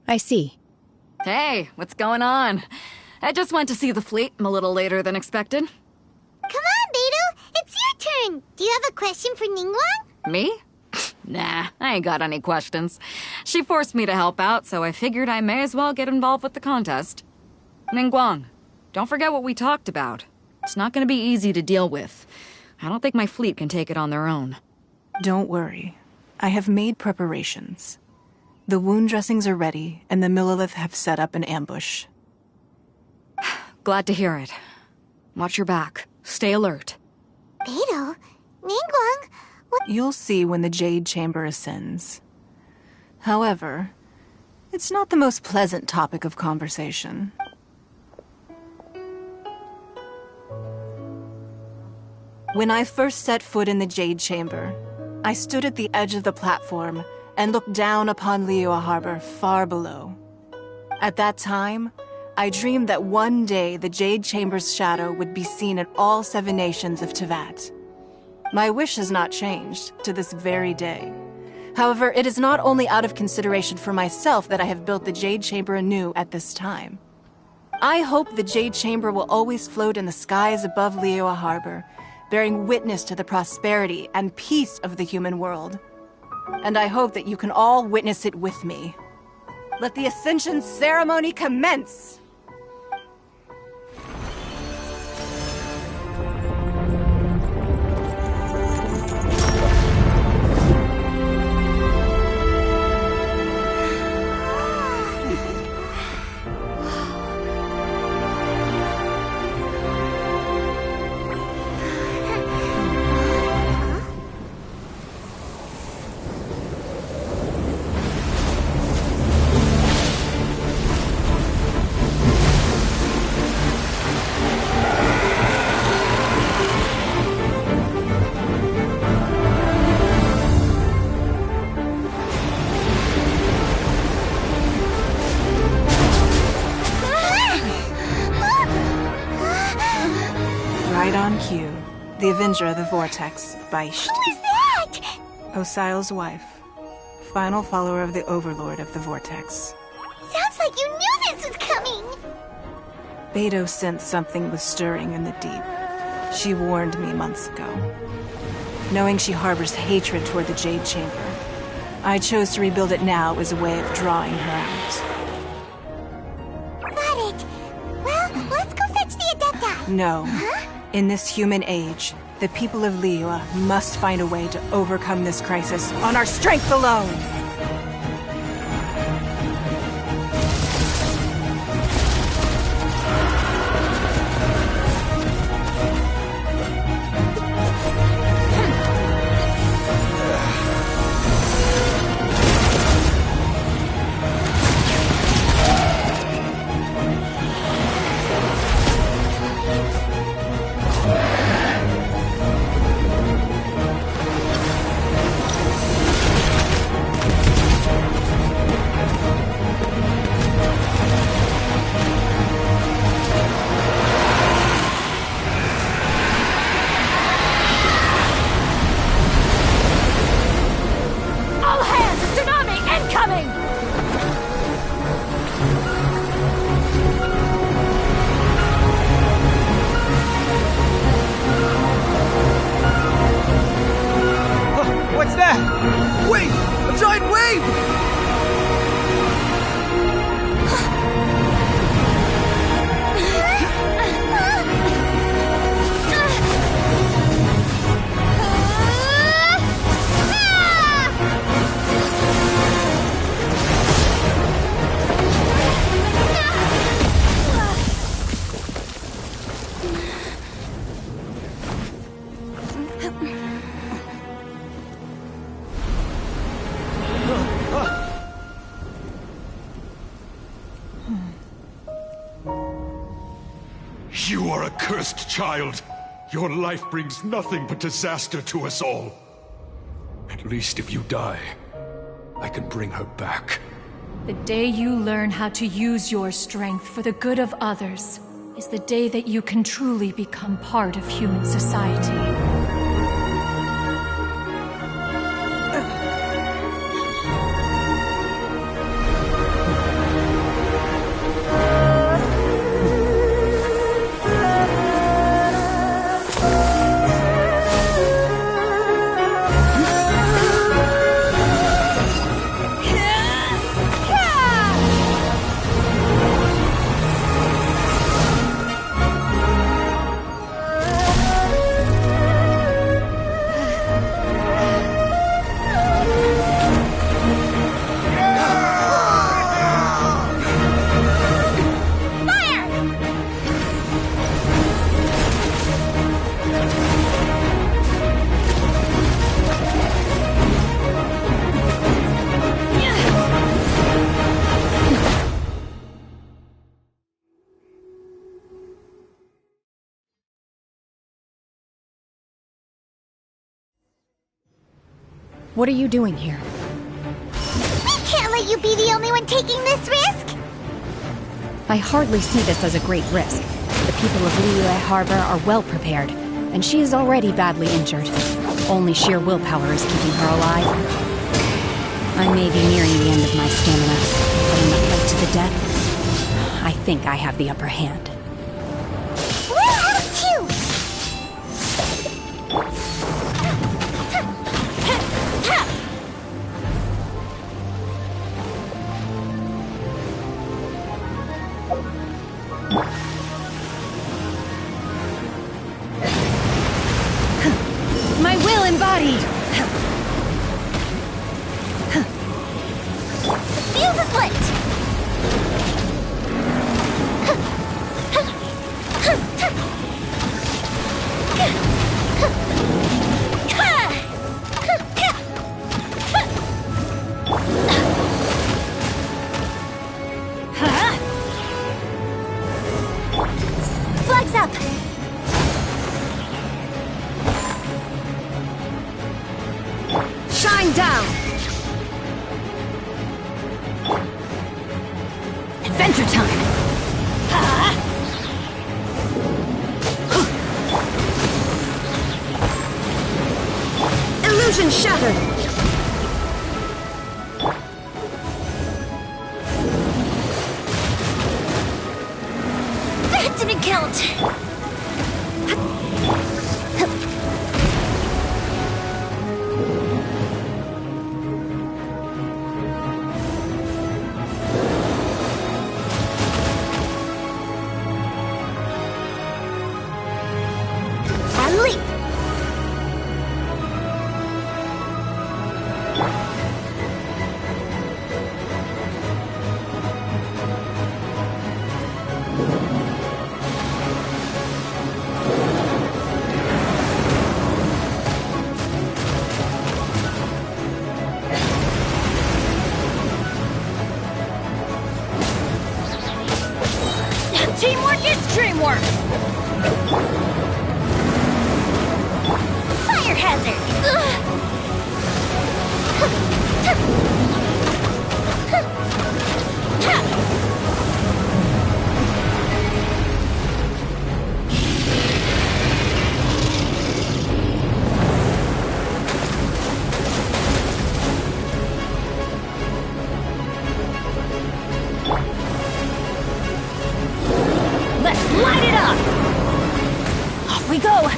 I see. Hey, what's going on? I just went to see the fleet a little later than expected. Come on, Beidou! It's your turn! Do you have a question for Ningguang? Me? Nah, I ain't got any questions. She forced me to help out, so I figured I may as well get involved with the contest. Ningguang, don't forget what we talked about. It's not gonna be easy to deal with. I don't think my fleet can take it on their own. Don't worry. I have made preparations. The wound dressings are ready, and the Millilith have set up an ambush. Glad to hear it. Watch your back. Stay alert. Beidou? Ningguang? What? You'll see when the Jade Chamber ascends. However, it's not the most pleasant topic of conversation. When I first set foot in the Jade Chamber, I stood at the edge of the platform and looked down upon Liyue Harbor far below. At that time, I dreamed that one day the Jade Chamber's shadow would be seen in all 7 nations of Teyvat. My wish has not changed to this very day. However, it is not only out of consideration for myself that I have built the Jade Chamber anew at this time. I hope the Jade Chamber will always float in the skies above Liyue Harbor, bearing witness to the prosperity and peace of the human world. And I hope that you can all witness it with me. Let the Ascension ceremony commence! Right on cue. The Avenger of the Vortex, Beisht. Who is that? Osial's wife. Final follower of the Overlord of the Vortex. Sounds like you knew this was coming! Beidou sensed something was stirring in the deep. She warned me months ago. Knowing she harbors hatred toward the Jade Chamber, I chose to rebuild it now as a way of drawing her out. Got it. Well, let's go fetch the Adepti. No. Huh? In this human age, the people of Liyue must find a way to overcome this crisis on our strength alone! What's that? Wait! A giant wave! You are a cursed child. Your life brings nothing but disaster to us all. At least if you die, I can bring her back. The day you learn how to use your strength for the good of others is the day that you can truly become part of human society. What are you doing here? We can't let you be the only one taking this risk! I hardly see this as a great risk. The people of Liyue Harbor are well prepared, and she is already badly injured. Only sheer willpower is keeping her alive. I may be nearing the end of my stamina, but in the fight to the death, I think I have the upper hand. We'll help too! down! Adventure time! Illusion shattered! That didn't count! Teamwork is dreamwork! Fire hazard! Let's light it up! Off we go!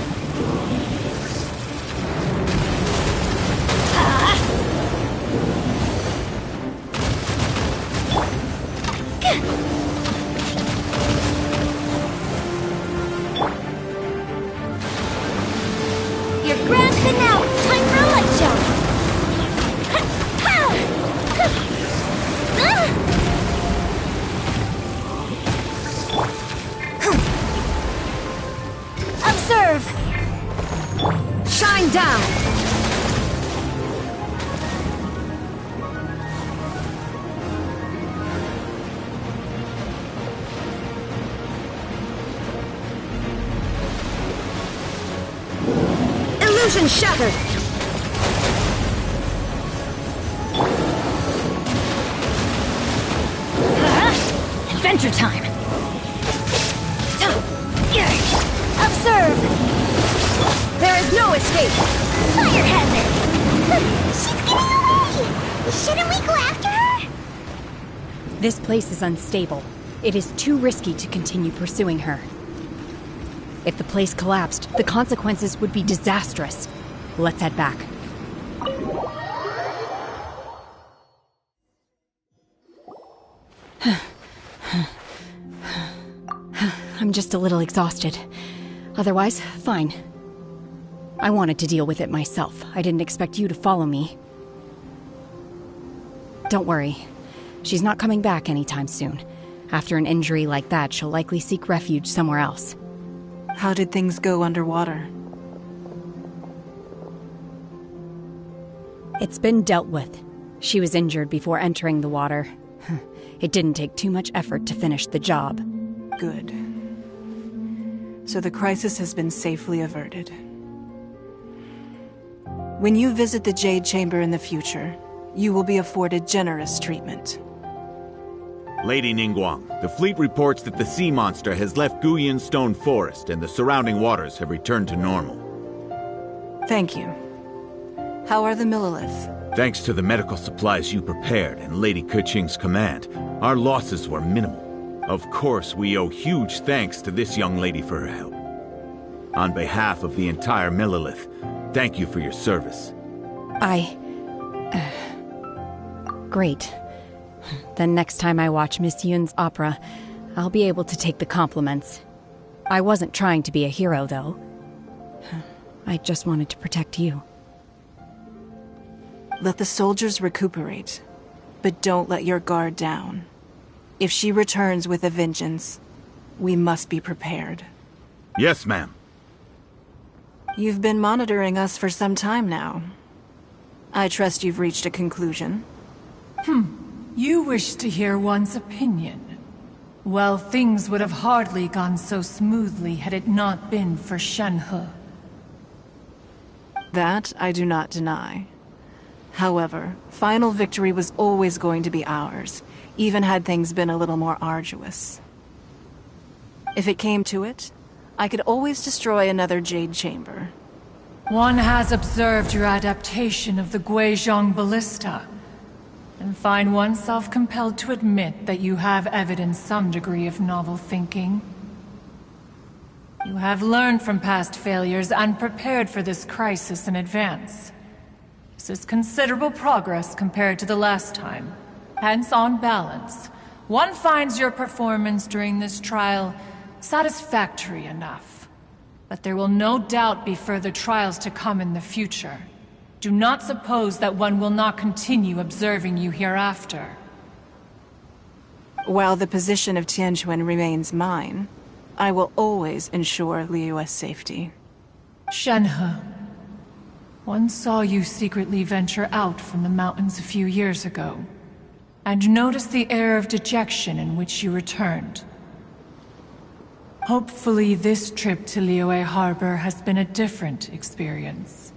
Your grand finale! Time for a light show! Observe! Shine down! Illusion shattered! Adventure time! Observe! There is no escape! Fire hazard! She's getting away! Shouldn't we go after her? This place is unstable. It is too risky to continue pursuing her. If the place collapsed, the consequences would be disastrous. Let's head back. I'm just a little exhausted. Otherwise, fine. I wanted to deal with it myself. I didn't expect you to follow me. Don't worry. She's not coming back anytime soon. After an injury like that, she'll likely seek refuge somewhere else. How did things go underwater? It's been dealt with. She was injured before entering the water. It didn't take too much effort to finish the job. Good. So the crisis has been safely averted. When you visit the Jade Chamber in the future, you will be afforded generous treatment. Lady Ningguang, the fleet reports that the sea monster has left Guyan Stone Forest and the surrounding waters have returned to normal. Thank you. How are the Millilith? Thanks to the medical supplies you prepared and Lady Keqing's command, our losses were minimal. Of course, we owe huge thanks to this young lady for her help. On behalf of the entire Millilith, thank you for your service. Great. Then next time I watch Miss Yun's opera, I'll be able to take the compliments. I wasn't trying to be a hero, though. I just wanted to protect you. Let the soldiers recuperate, but don't let your guard down. If she returns with a vengeance, we must be prepared. Yes, ma'am. You've been monitoring us for some time now. I trust you've reached a conclusion. You wish to hear one's opinion. Well, things would have hardly gone so smoothly had it not been for Shenhe. That I do not deny. However, final victory was always going to be ours, even had things been a little more arduous. If it came to it, I could always destroy another Jade Chamber. One has observed your adaptation of the Guizhong ballista, and find oneself compelled to admit that you have evidenced some degree of novel thinking. You have learned from past failures and prepared for this crisis in advance. This is considerable progress compared to the last time. Hence, on balance, one finds your performance during this trial satisfactory enough. But there will no doubt be further trials to come in the future. Do not suppose that one will not continue observing you hereafter. While the position of Tianquan remains mine, I will always ensure Liyue's safety. Shenhe, one saw you secretly venture out from the mountains a few years ago, and noticed the air of dejection in which you returned. Hopefully this trip to Liyue Harbor has been a different experience.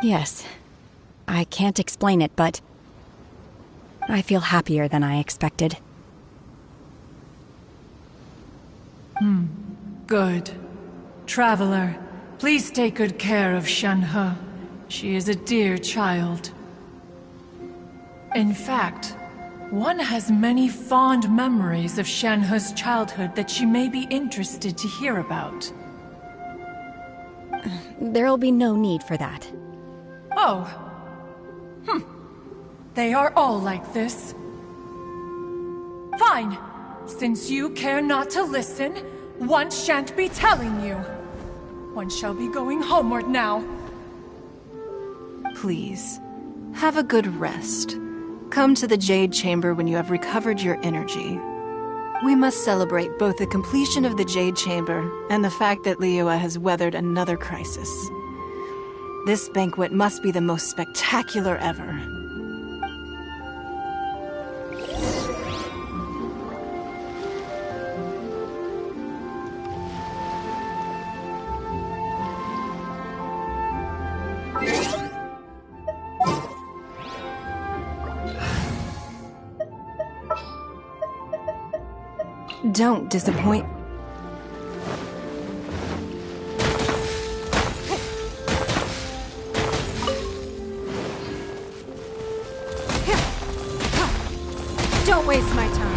Yes. I can't explain it, but I feel happier than I expected. Good. Traveler, please take good care of Shenhe. She is a dear child. In fact, one has many fond memories of Shenhe's childhood that she may be interested to hear about. There'll be no need for that. Oh. They are all like this. Fine. Since you care not to listen, one shan't be telling you. One shall be going homeward now. Please, have a good rest. Come to the Jade Chamber when you have recovered your energy. We must celebrate both the completion of the Jade Chamber and the fact that Liyue has weathered another crisis. This banquet must be the most spectacular ever. Don't disappoint. Don't waste my time.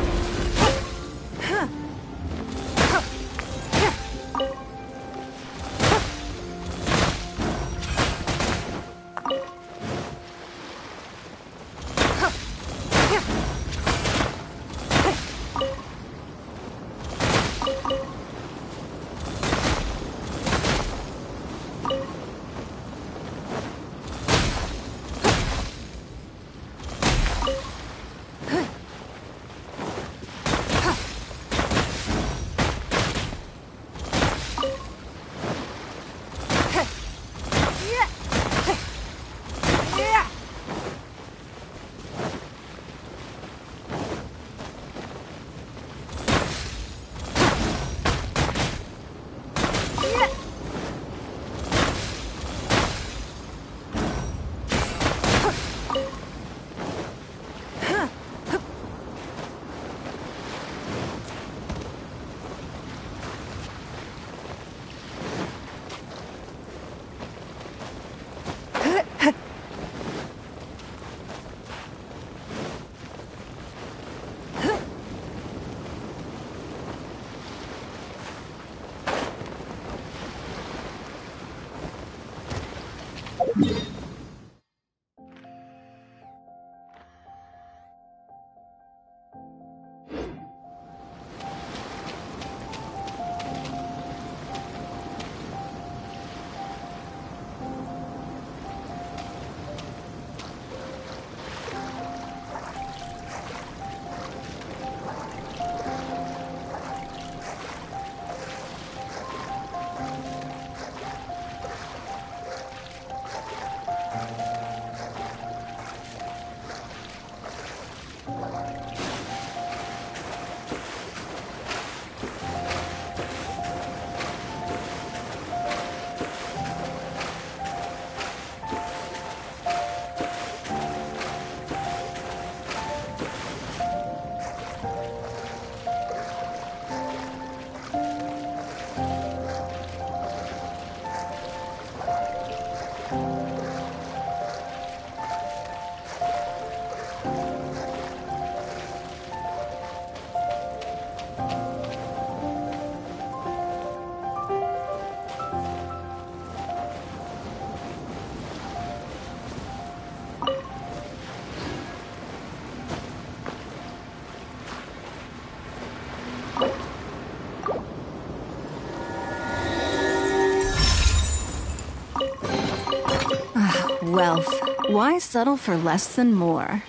wealth, why settle for less than more?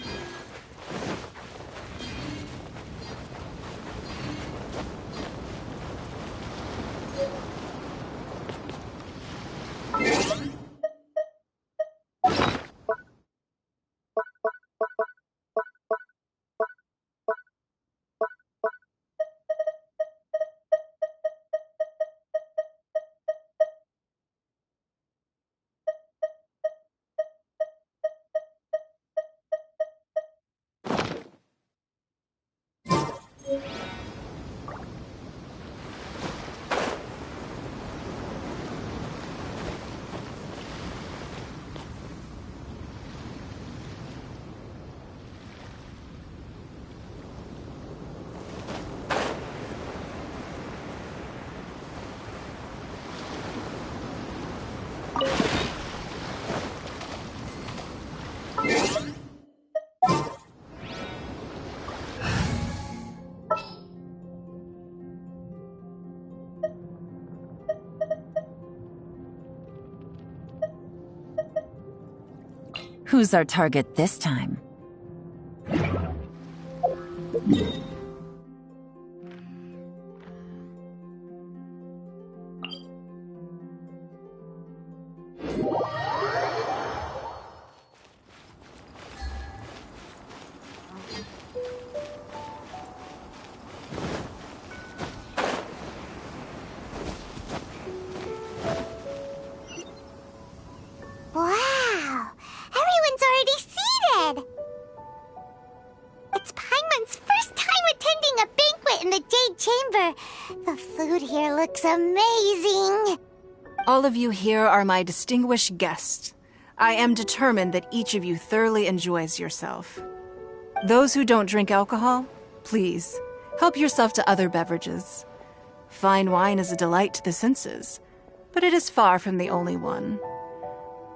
Who's our target this time? Wow! Everyone's already seated! It's Paimon's first time attending a banquet in the Jade Chamber. The food here looks amazing. All of you here are my distinguished guests. I am determined that each of you thoroughly enjoys yourself. Those who don't drink alcohol, please, help yourself to other beverages. Fine wine is a delight to the senses, but it is far from the only one.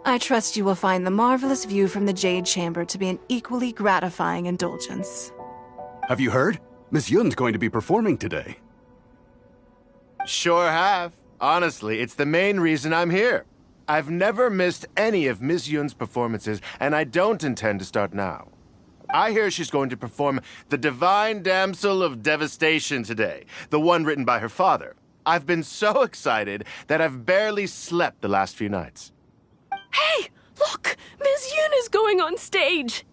I trust you will find the marvelous view from the Jade Chamber to be an equally gratifying indulgence. Have you heard? Miss Yun's going to be performing today. Sure have. Honestly, it's the main reason I'm here. I've never missed any of Miss Yun's performances, and I don't intend to start now. I hear she's going to perform The Divine Damsel of Devastation today, the one written by her father. I've been so excited that I've barely slept the last few nights. Hey, look! Miss Yun is going on stage!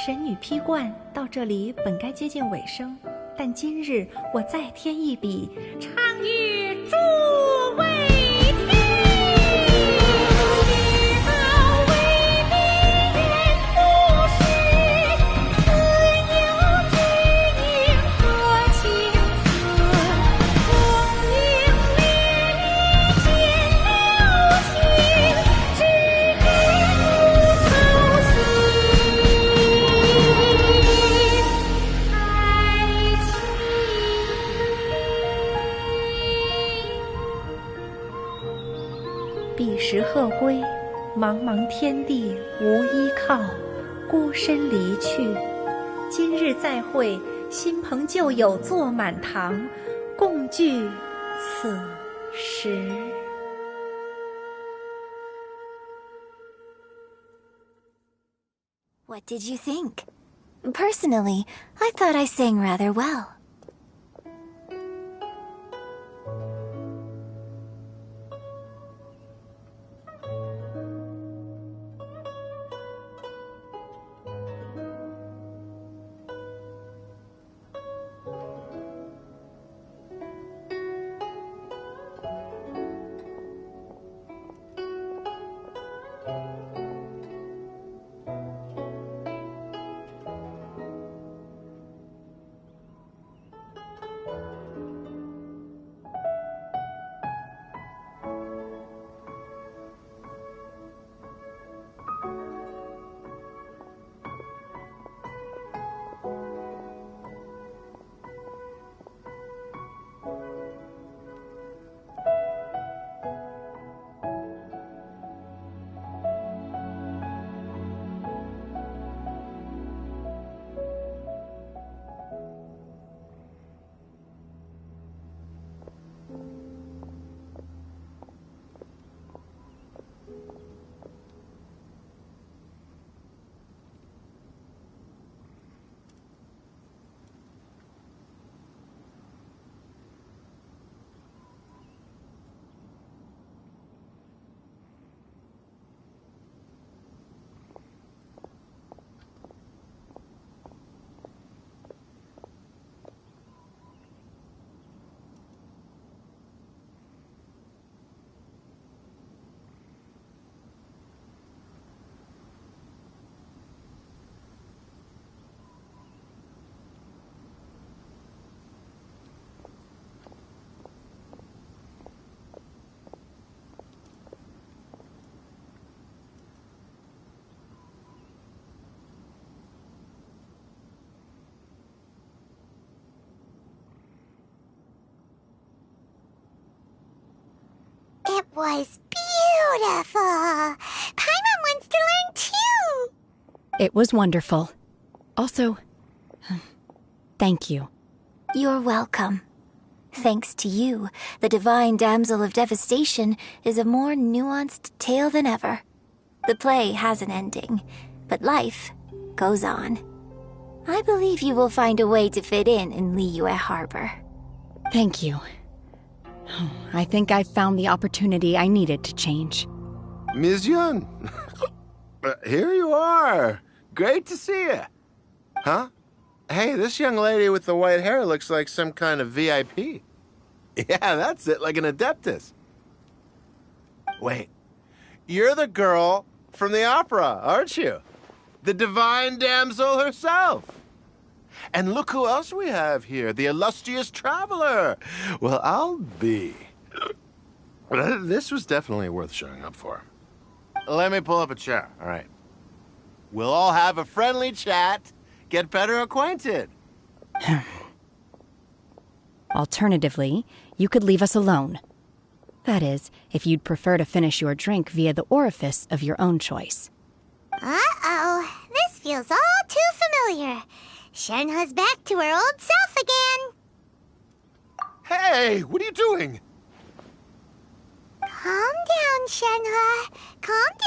神女劈冠到这里本该接近尾声，但今日我再添一笔，唱与诸位听。归，茫茫天地无依靠，孤身离去。今日再会，新朋旧友坐满堂，共聚此时。What did you think? Personally, I thought I sang rather well. It was beautiful. Paimon wants to learn too. It was wonderful. Also, thank you. You're welcome. Thanks to you, the Divine Damsel of Devastation is a more nuanced tale than ever. The play has an ending, but life goes on. I believe you will find a way to fit in Liyue Harbor. Thank you. I think I've found the opportunity I needed to change. Ms. Yun, here you are. Great to see you. Huh? Hey, this young lady with the white hair looks like some kind of VIP. Yeah, that's it, like an Adeptus. Wait, you're the girl from the opera, aren't you? The Divine Damsel herself. And look who else we have here, the illustrious traveler. Well, I'll be. This was definitely worth showing up for. Let me pull up a chair, all right. We'll all have a friendly chat, get better acquainted. Alternatively, you could leave us alone. That is, if you'd prefer to finish your drink via the orifice of your own choice. Uh-oh, this feels all too familiar. Shenhe's back to her old self again. Hey, what are you doing? Calm down, Shenhe. Calm down.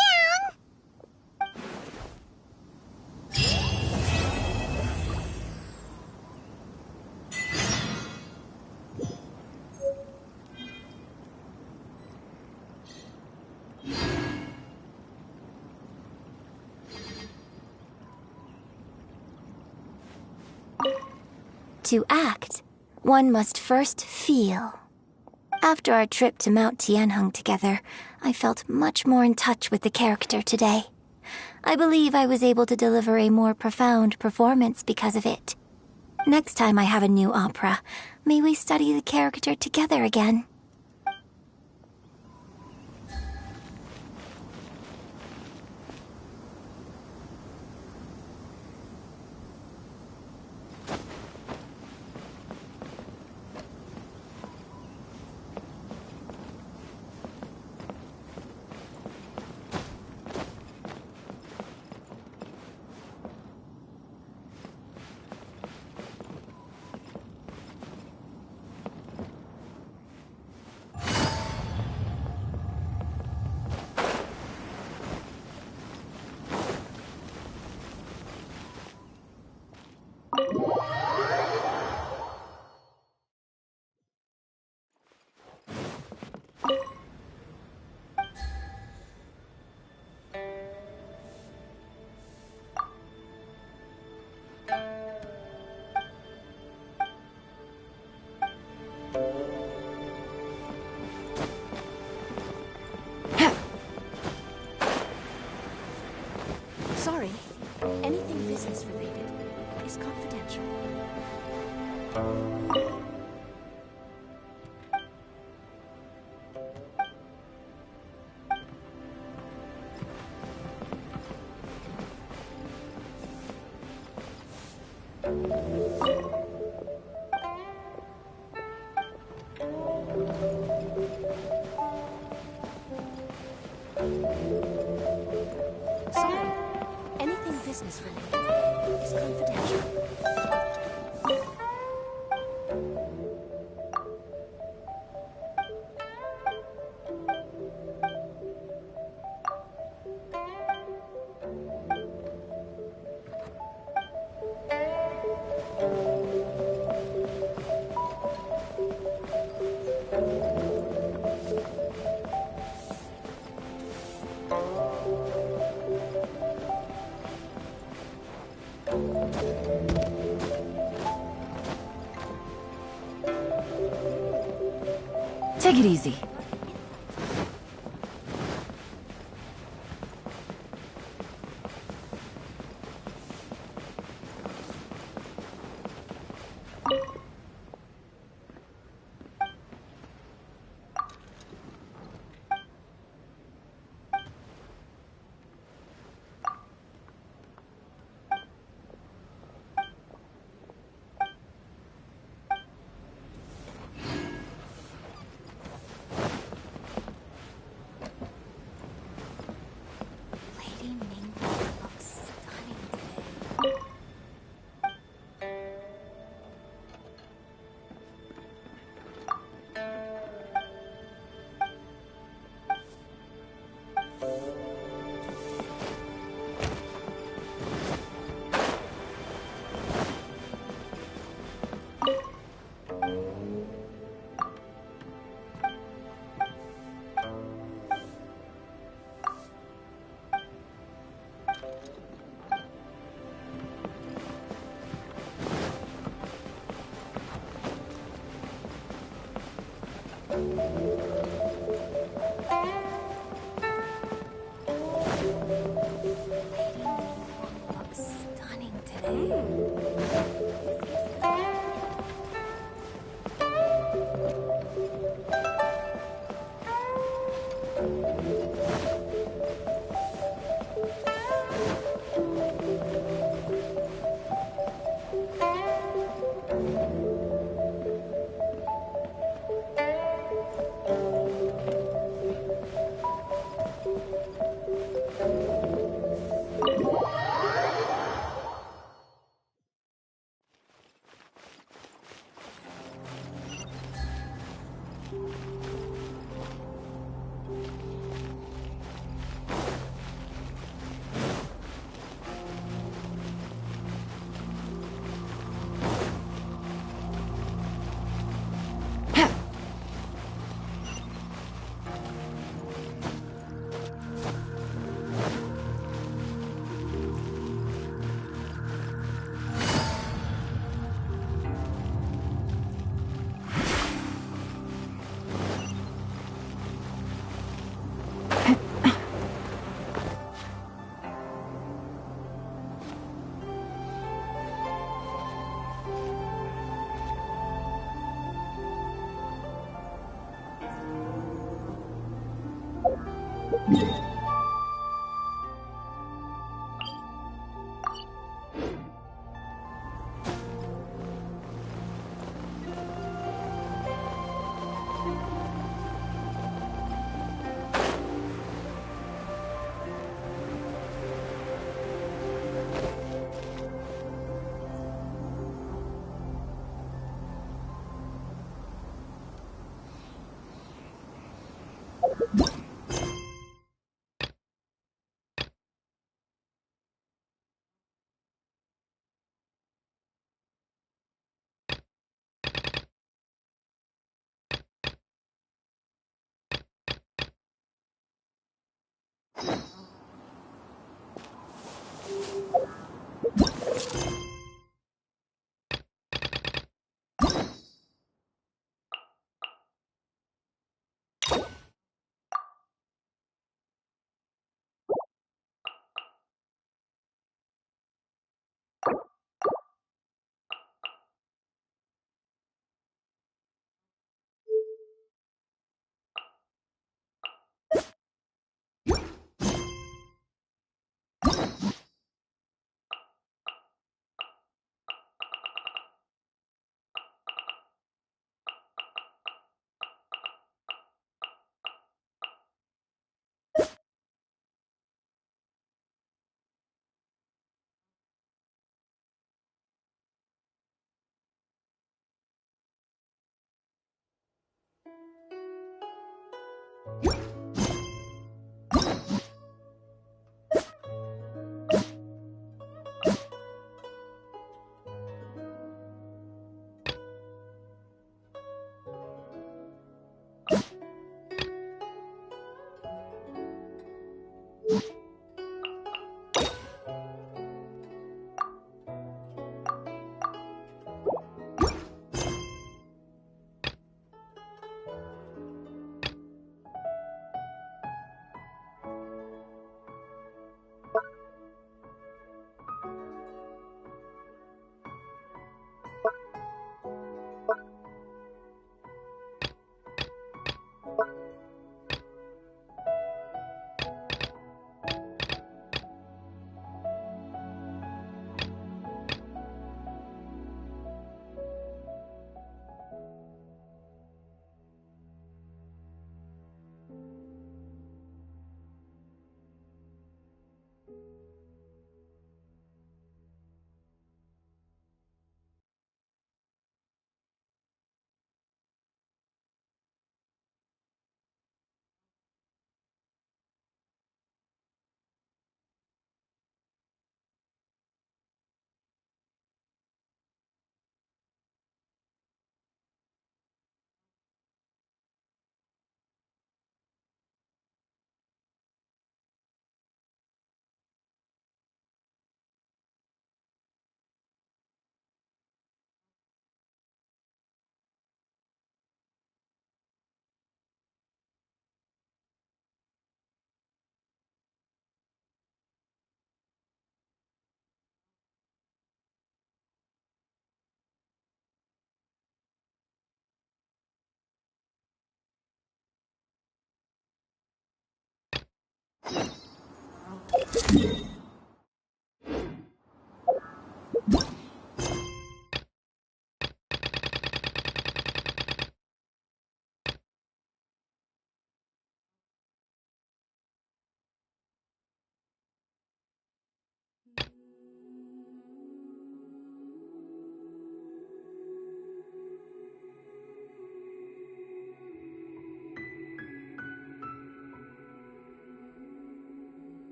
To act, one must first feel. After our trip to Mount Tianheng together, I felt much more in touch with the character today. I believe I was able to deliver a more profound performance because of it. Next time I have a new opera, may we study the character together again. Sorry. Anything business related is confidential. Sorry. Anything business related is confidential. Take it easy.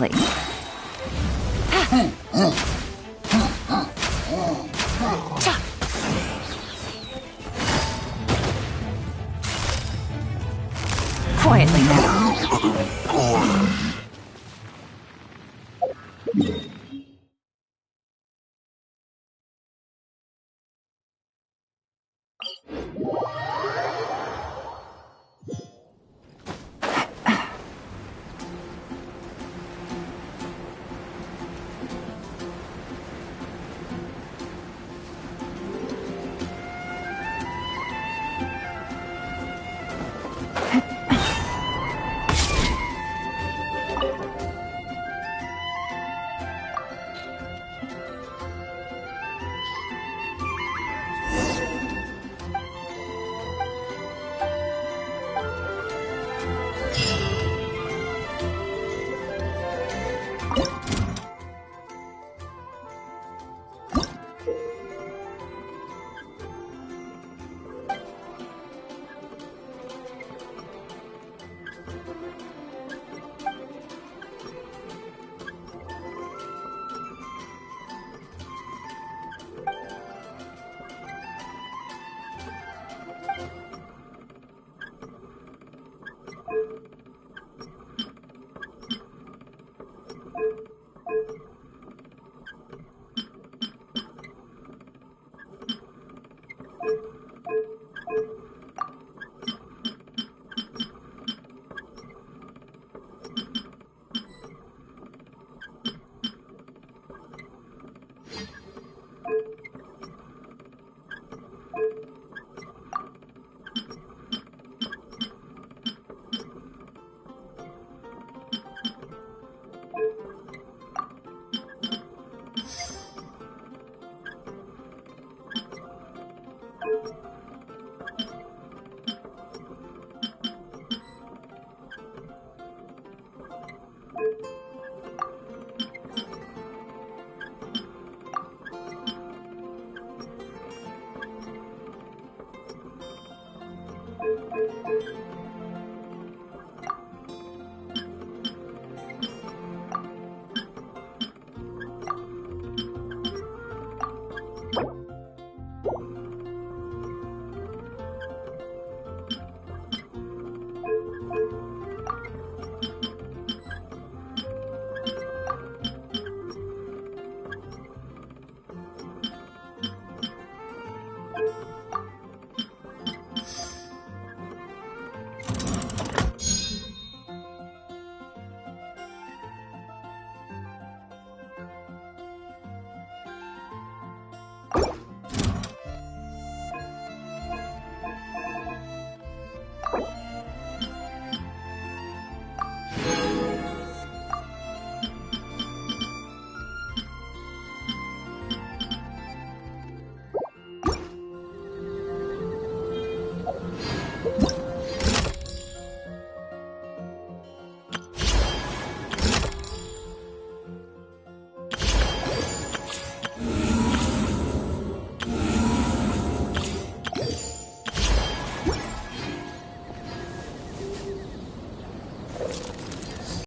Exactly. Quietly now.